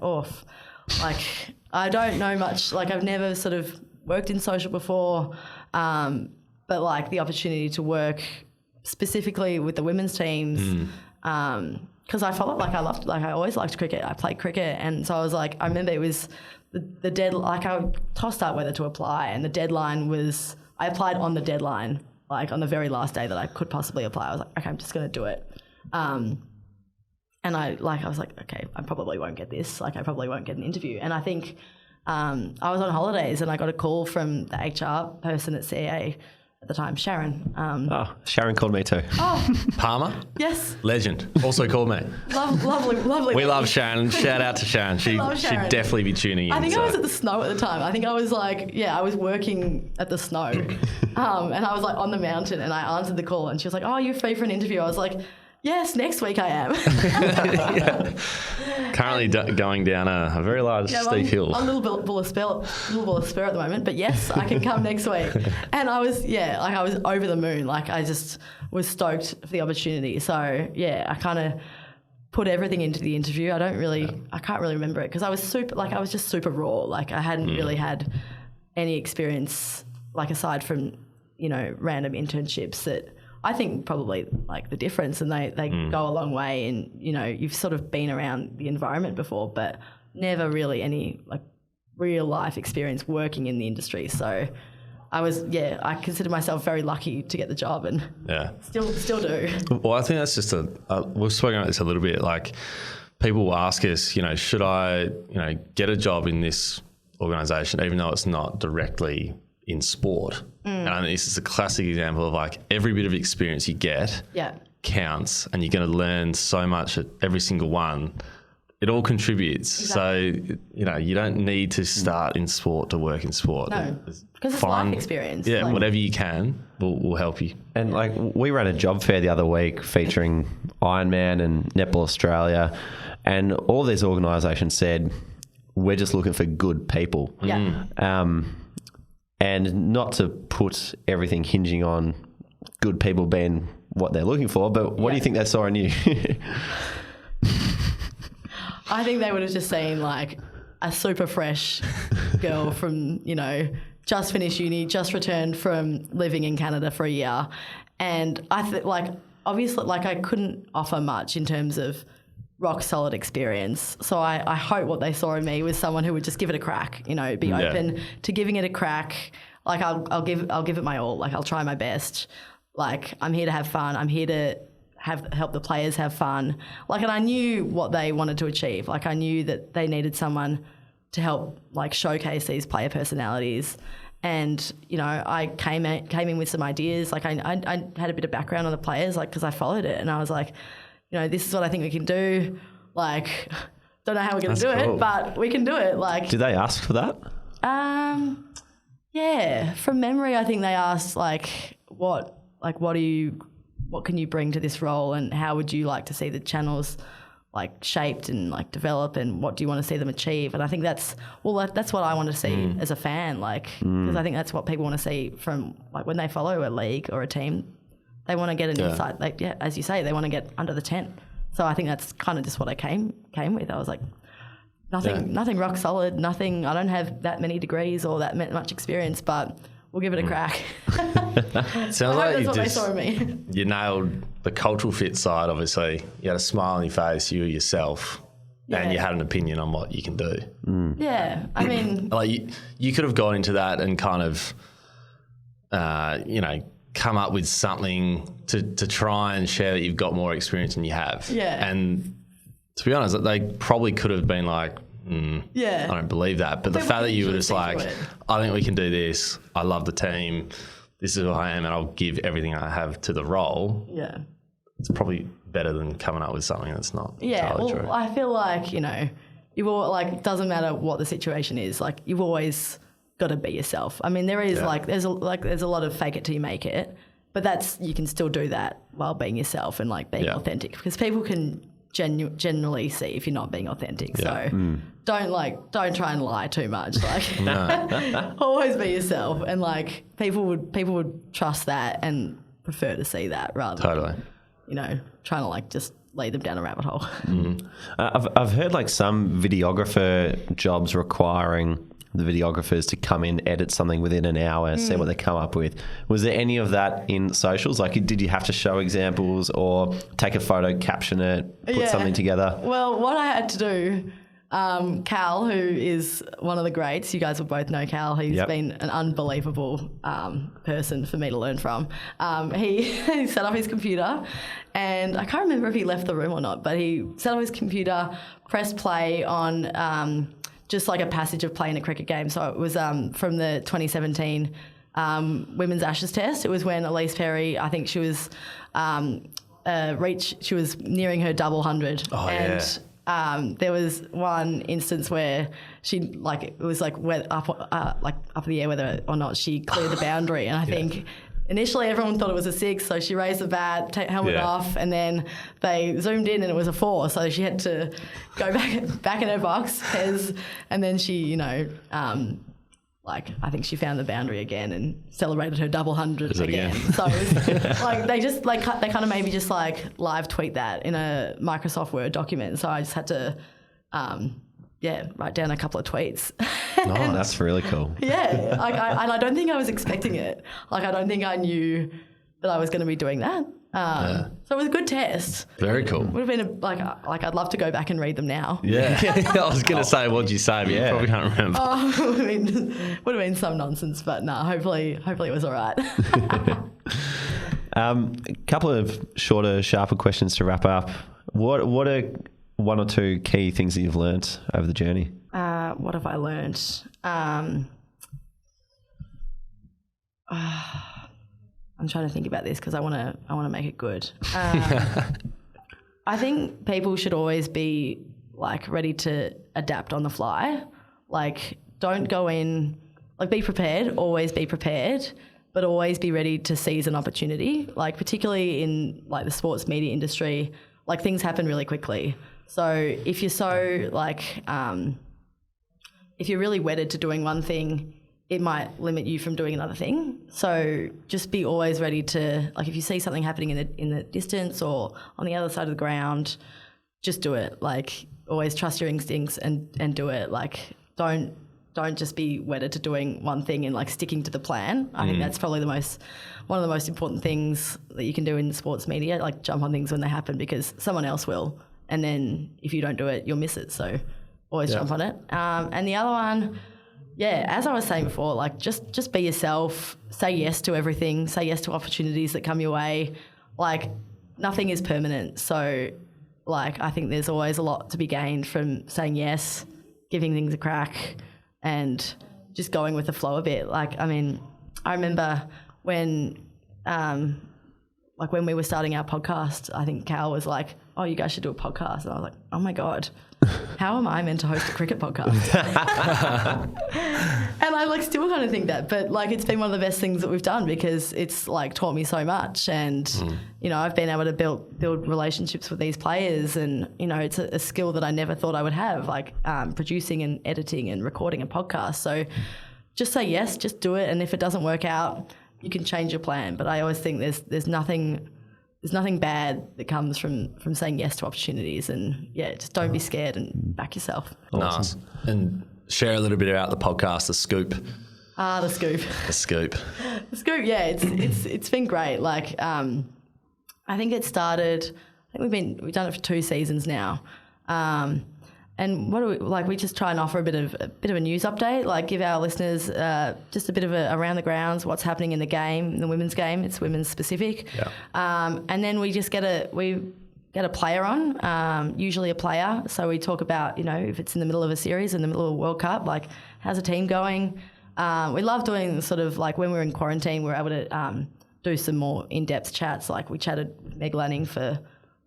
I don't know much. I've never sort of worked in social before. But the opportunity to work specifically with the women's teams, because I felt I always liked cricket. I played cricket. And so I was I remember it was the deadline, I tossed out whether to apply, and the deadline was, I applied on the deadline, on the very last day that I could possibly apply. I was like, okay, I'm just going to do it. And I was like, okay, I probably won't get this. I probably won't get an interview. And I think I was on holidays and I got a call from the HR person at CA at the time, Sharon. Sharon called me too. Palmer? Yes. Legend. Also called me. Lovely. We love Sharon. Shout out to Sharon. She should definitely be tuning in. I think I was at the Snow at the time. I think I was I was working at the Snow. And I was on the mountain and I answered the call and she was like, oh, you're free for an interview? I was like, yes, next week I am. Currently going down a very large steep hill. I'm a little bit of spur at the moment, but yes, I can come next week. And I was, I was over the moon. I just was stoked for the opportunity. So I kind of put everything into the interview. I can't really remember it because I was super, I was just super raw. I hadn't really had any experience like aside from, you know, random internships that I think probably like the difference, and they go a long way, and, you know, you've sort of been around the environment before, but never really any like real life experience working in the industry. So I consider myself very lucky to get the job, and still do. Well, I think that's just we've spoken about this a little bit. Like, people will ask us, you know, should I, you know, get a job in this organisation, even though it's not directly in sport? And I think this is a classic example of like every bit of experience you get counts, and you're going to learn so much at every single one. It all contributes. Exactly. So, you know, you don't need to start in sport to work in sport. No, because it's life experience. Yeah, like, whatever you can will help you. And like, we ran a job fair the other week featuring Ironman and Netball Australia, and all these organisations said, we're just looking for good people. Yeah. And not to put everything hinging on good people being what they're looking for, but what do you think they saw in you? I think they would have just seen like a super fresh girl from, you know, just finished uni, just returned from living in Canada for a year. And I think, like, obviously, like, I couldn't offer much in terms of rock solid experience. So I hope what they saw in me was someone who would just give it a crack, you know, be open to giving it a crack. Like, I'll give it my all. Like, I'll try my best. Like, I'm here to have fun. I'm here to help the players have fun. Like, and I knew what they wanted to achieve. Like, I knew that they needed someone to help, like, showcase these player personalities. And, you know, I came in with some ideas. Like, I had a bit of background on the players, like, because I followed it, and I was like, you know, this is what I think we can do. Like, don't know how we're going to do it, but we can do it. Like, did they ask for that? Yeah, from memory, I think they asked what can you bring to this role, and how would you like to see the channels like shaped and like develop, and what do you want to see them achieve? And I think that's what I want to see as a fan, like, because I think that's what people want to see from, like, when they follow a league or a team. They want to get an insight. Like, as you say, they want to get under the tent. So I think that's kind of just what I came with. I was like, nothing rock solid, nothing. I don't have that many degrees or that much experience, but we'll give it a crack. Sounds like that's what they saw in me. You nailed the cultural fit side. Obviously, you had a smile on your face. You were yourself, and you had an opinion on what you can do. Yeah, I mean, like, you could have gone into that and kind of, you know, come up with something to try and share that you've got more experience than you have. Yeah. And to be honest, they probably could have been like, I don't believe that. But the fact that you were just like, I think we can do this. I love the team. This is who I am, and I'll give everything I have to the role. Yeah. It's probably better than coming up with something that's not entirely true. I feel like, you know, you've all, like, doesn't matter what the situation is, like, you've always got to be yourself. I mean, there is there's a lot of fake it till you make it, but you can still do that while being yourself and, like, being authentic, because people can generally see if you're not being authentic. So don't try and lie too much. Like, always be yourself, and, like, people would trust that and prefer to see that rather than, you know, trying to, like, just lead them down a rabbit hole. I've heard, like, some videographer jobs requiring the videographers to come in, edit something within an hour, see what they come up with. Was there any of that in socials? Like, did you have to show examples or take a photo, caption it, put something together? Well, what I had to do, Cal, who is one of the greats, you guys will both know Cal, he's been an unbelievable person for me to learn from. He set up his computer, and I can't remember if he left the room or not, but he set up his computer, pressed play on just like a passage of play in a cricket game. So it was from the 2017 Women's Ashes Test. It was when Elyse Perry, I think she was she was nearing her double 100. There was one instance where she, like, it was like up in the air whether or not she cleared the boundary, and I think initially everyone thought it was a 6, so she raised the bat, take helmet off, and then they zoomed in and it was a 4, so she had to go back in her box, and then she, you know, like, I think she found the boundary again and celebrated her double 100 again. So it was, like, they kind of made me just, like, live tweet that in a Microsoft Word document. So I just had to, write down a couple of tweets. Oh, that's really cool. Yeah, like I don't think I was expecting it. Like I don't think I knew that I was going to be doing that. So it was a good test. Very cool. Would have been like I'd love to go back and read them now. Yeah. I was going to say, what'd you say? But you probably can't remember. I mean, would have been some nonsense, but no, hopefully it was all right. A couple of shorter, sharper questions to wrap up. What are one or two key things that you've learnt over the journey? What have I learnt? I'm trying to think about this because I want to make it good. I think people should always be like ready to adapt on the fly. Like don't go in, like be prepared, always be prepared, but always be ready to seize an opportunity. Like particularly in like the sports media industry, like things happen really quickly. So if you're so like, if you're really wedded to doing one thing, it might limit you from doing another thing. So just be always ready to, like if you see something happening in the distance or on the other side of the ground, just do it. Like always trust your instincts and do it. Like don't just be wedded to doing one thing and like sticking to the plan. I think that's probably one of the most important things that you can do in sports media, like jump on things when they happen because someone else will. And then if you don't do it, you'll miss it. So always jump on it. And the other one, as I was saying before, like just be yourself, say yes to everything, say yes to opportunities that come your way. Like nothing is permanent. So like I think there's always a lot to be gained from saying yes, giving things a crack and just going with the flow a bit. Like, I mean, I remember when we were starting our podcast, I think Cal was like, oh, you guys should do a podcast. And I was like, oh my God, how am I meant to host a cricket podcast? And I like still kind of think that, but like it's been one of the best things that we've done because it's like taught me so much. And, you know, I've been able to build relationships with these players and, you know, it's a skill that I never thought I would have, like producing and editing and recording a podcast. So just say yes, just do it. And if it doesn't work out, you can change your plan. But I always think there's nothing bad that comes from saying yes to opportunities and just don't be scared and back yourself. Nice. And share a little bit about the podcast, The Scoop. The Scoop. The Scoop. The Scoop, it's been great. Like I think it started, we've done it for 2 seasons now. And what do we like? We just try and offer a bit of a news update, like give our listeners just a bit of a around the grounds, what's happening in the game, in the women's game. It's women's specific, and then we just get a player on, usually a player. So we talk about, you know, if it's in the middle of a series, in the middle of a World Cup, like how's the team going? We love doing sort of like when we were in quarantine, we were able to do some more in-depth chats. Like we chatted with Meg Lanning for,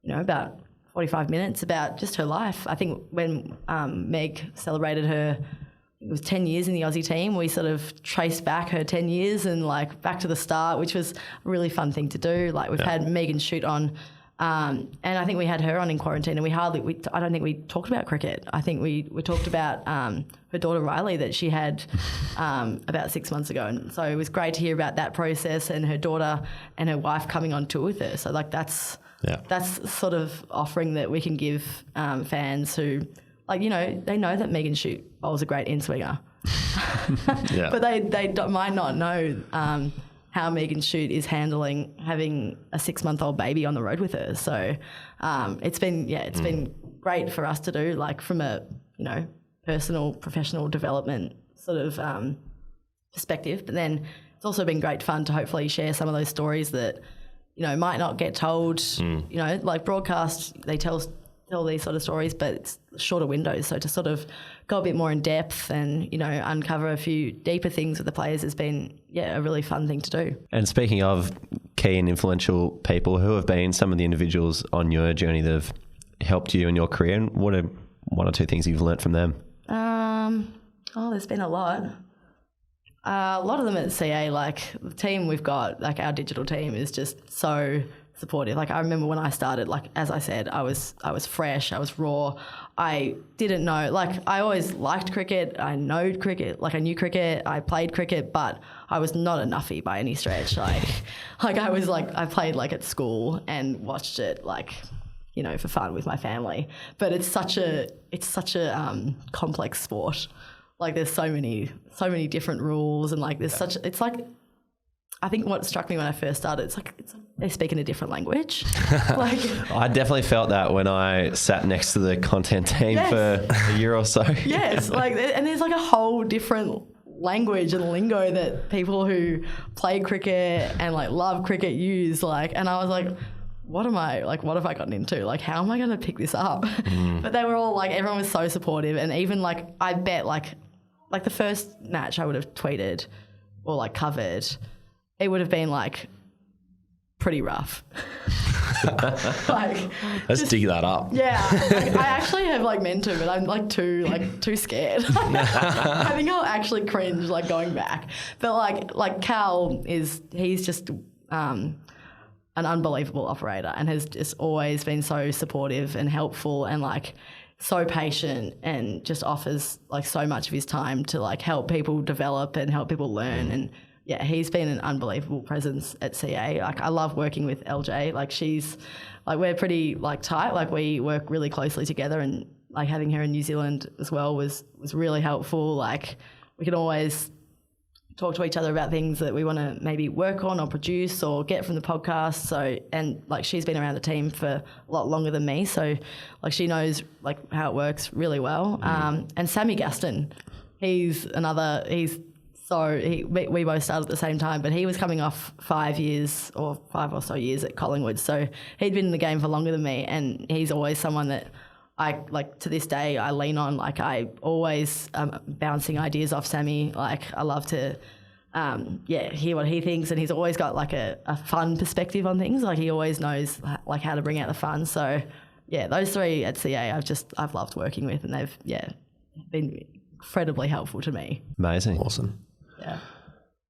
you know, about 45 minutes about just her life. I think when Meg celebrated it was 10 years in the Aussie team, we sort of traced back her 10 years and like back to the start, which was a really fun thing to do. Like we've had Megan Shoot on and I think we had her on in quarantine and I don't think we talked about cricket. I think we talked about her daughter Riley that she had about 6 months ago. And so it was great to hear about that process and her daughter and her wife coming on tour with her. So like that's sort of offering that we can give fans who, like, you know, they know that Megan Shoot bowls a great in-swinger. But they might not know how Megan Shoot is handling having a 6-month-old baby on the road with her. So it's been great for us to do, like from a, you know, personal, professional development sort of perspective. But then it's also been great fun to hopefully share some of those stories that, you know, might not get told, you know, like broadcast, they tell these sort of stories, but it's shorter windows. So to sort of go a bit more in depth and, you know, uncover a few deeper things with the players has been, a really fun thing to do. And speaking of key and influential people, who have been some of the individuals on your journey that have helped you in your career, and what are one or two things you've learnt from them? There's been a lot. A lot of them at CA, like the team we've got, like our digital team is just so supportive. Like I remember when I started, like as I said, I was fresh, I was raw. I didn't know, like I always liked cricket, I knew cricket, I played cricket, but I was not a nuffy by any stretch. I played like at school and watched it like, you know, for fun with my family. But it's such a complex sport. like there's so many different rules, and like there's it's like, I think what struck me when I first started, it's like they speak in a different language. Like, I definitely felt that when I sat next to the content team for a year or so. Yes, like, and there's like a whole different language and lingo that people who play cricket and like love cricket use. Like, and I was like, what have I gotten into? Like, how am I going to pick this up? But they were all like, everyone was so supportive, and even like, I bet like the first match I would have tweeted or like covered, it would have been like pretty rough. Like, let's dig that up. Yeah, like, I actually have like meant to, but I'm like too scared. I think I'll actually cringe like going back. But like Cal he's just an unbelievable operator, and has just always been so supportive and helpful, and like so patient, and just offers like so much of his time to like help people develop and help people learn. And yeah, he's been an unbelievable presence at CA. Like, I love working with LJ. Like, she's like, we're pretty like tight. Like, we work really closely together, and like having her in New Zealand as well was really helpful. Like, we can always talk to each other about things that we want to maybe work on or produce or get from the podcast. So, and like, she's been around the team for a lot longer than me, so like she knows like how it works really well. And Sammy Gaston, we both started at the same time, but he was coming off 5 or so years at Collingwood. So he'd been in the game for longer than me, and he's always someone that I, like, to this day, I lean on. Like, I always bouncing ideas off Sammy. Like, I love to hear what he thinks, and he's always got like a fun perspective on things. Like, he always knows like how to bring out the fun. So yeah, those three at CA I've loved working with, and they've been incredibly helpful to me. Amazing. Awesome. Yeah.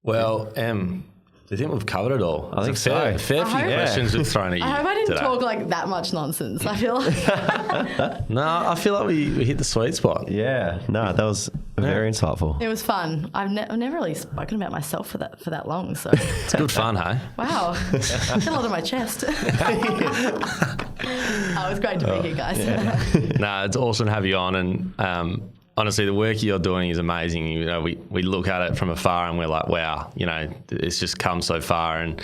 Well, do you think we've covered it all? I think fair few questions we've thrown at you. I hope I didn't today. talk like that much nonsense. I feel like No, I feel like we hit the sweet spot. Yeah. No, that was very insightful. it was fun. I've never really spoken about myself for that long. So It's good fun, hey? wow, get a lot on my chest. It was great to be here, guys. No, it's awesome to have you on, and honestly, the work you're doing is amazing. You know, we look at it from afar and we're like, wow, you know, it's just come so far, and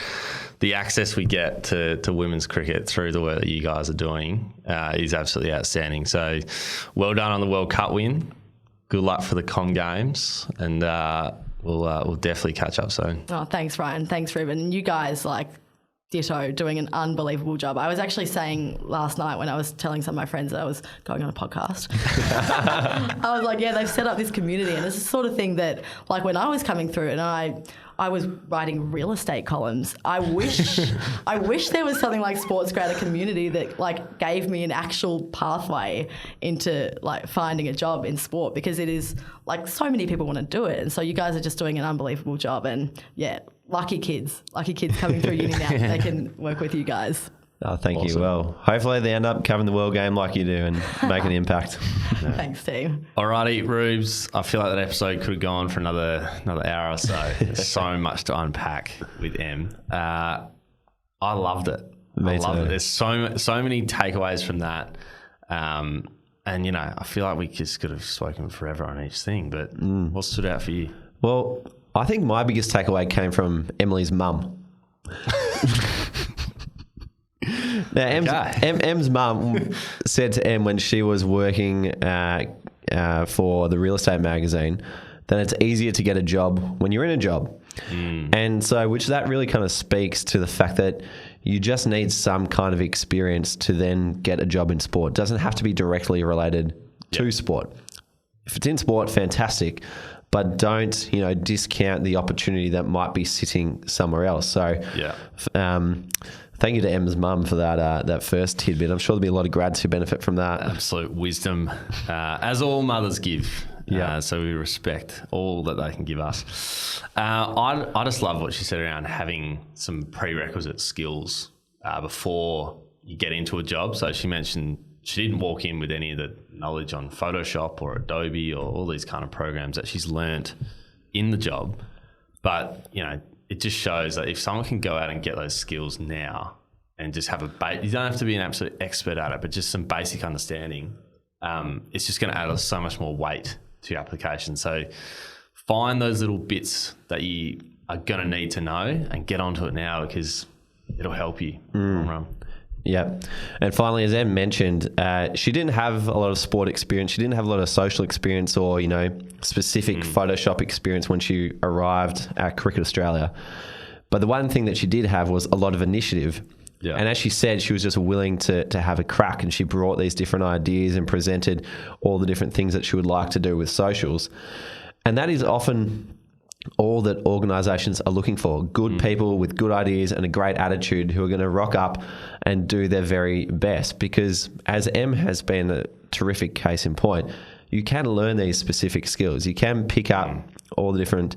the access we get to women's cricket through the work that you guys are doing is absolutely outstanding. So well done on the World Cup win. Good luck for the Com Games, and we'll definitely catch up soon. Oh, thanks, Ryan. Thanks, Ruben. And you guys, like, ditto, doing an unbelievable job. I was actually saying last night when I was telling some of my friends that I was going on a podcast, I was like, yeah, they've set up this community, and it's the sort of thing that, like, when I was coming through and I was writing real estate columns, I wish there was something like SportsGrad, a community that like gave me an actual pathway into like finding a job in sport, because it is like so many people want to do it, and so you guys are just doing an unbelievable job. And yeah, lucky kids coming through uni now, they can work with you guys. Oh, thank you. Well, hopefully they end up covering the world game like you do and make an impact. Thanks, team. Alrighty, Rubes. I feel like that episode could have gone for another hour or so. There's so much to unpack with Em. I loved it. Me too. It. There's so many takeaways from that. And, you know, I feel like we just could have spoken forever on each thing, but what stood out for you? Well, I think my biggest takeaway came from Emily's mum. Now, Em's mum said to Em when she was working for the real estate magazine that it's easier to get a job when you're in a job. And so, which that really kind of speaks to the fact that you just need some kind of experience to then get a job in sport. It doesn't have to be directly related to sport. If it's in sport, fantastic. But don't, discount the opportunity that might be sitting somewhere else. So, thank you to Em's mum for that first tidbit. I'm sure there'll be a lot of grads who benefit from that. Absolute wisdom, as all mothers give. Yeah. So we respect all that they can give us. I just love what she said around having some prerequisite skills before you get into a job. So she mentioned she didn't walk in with any of the knowledge on Photoshop or Adobe or all these kind of programs that she's learnt in the job. But, it just shows that if someone can go out and get those skills now and just have you don't have to be an absolute expert at it, but just some basic understanding, it's just going to add so much more weight to your application. So find those little bits that you are going to need to know and get onto it now, because it'll help you in the long run. Yeah. And finally, as Em mentioned, she didn't have a lot of sport experience. She didn't have a lot of social experience or, specific Photoshop experience when she arrived at Cricket Australia. But the one thing that she did have was a lot of initiative. Yeah. And as she said, she was just willing to have a crack, and she brought these different ideas and presented all the different things that she would like to do with socials. And that is often all that organisations are looking for. Good people with good ideas and a great attitude who are going to rock up and do their very best. Because as Em has been a terrific case in point, you can learn these specific skills. You can pick up all the different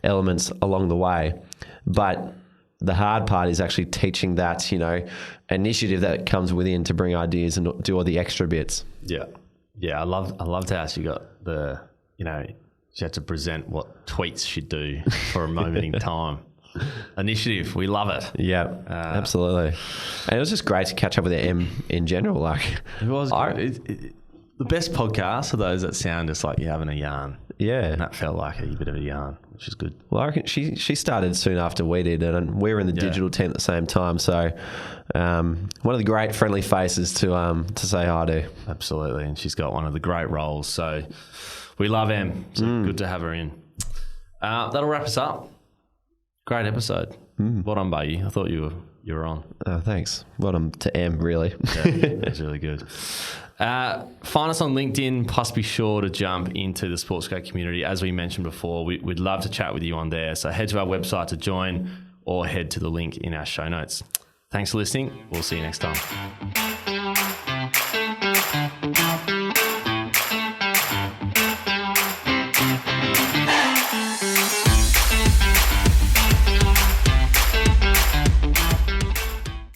elements along the way. But the hard part is actually teaching that, initiative that comes within to bring ideas and do all the extra bits. Yeah. Yeah. I loved how she got the, she had to present what tweets she'd do for a moment in time. Initiative, we love it. Yeah, absolutely. And it was just great to catch up with Em in general. It was the best podcast are those that sound just like you're having a yarn. Yeah. And that felt like a bit of a yarn, which is good. Well, I reckon she started soon after we did, and we were in the digital team at the same time. So one of the great friendly faces to say hi to. Absolutely. And she's got one of the great roles. So we love Em. So good to have her in. That'll wrap us up. Great episode. Well done, buddy. I thought you were on. Oh, thanks. Well done to Em, really. Yeah, that's really good. Find us on LinkedIn, plus be sure to jump into the SportsGrad community. As we mentioned before, we'd love to chat with you on there. So head to our website to join, or head to the link in our show notes. Thanks for listening. We'll see you next time.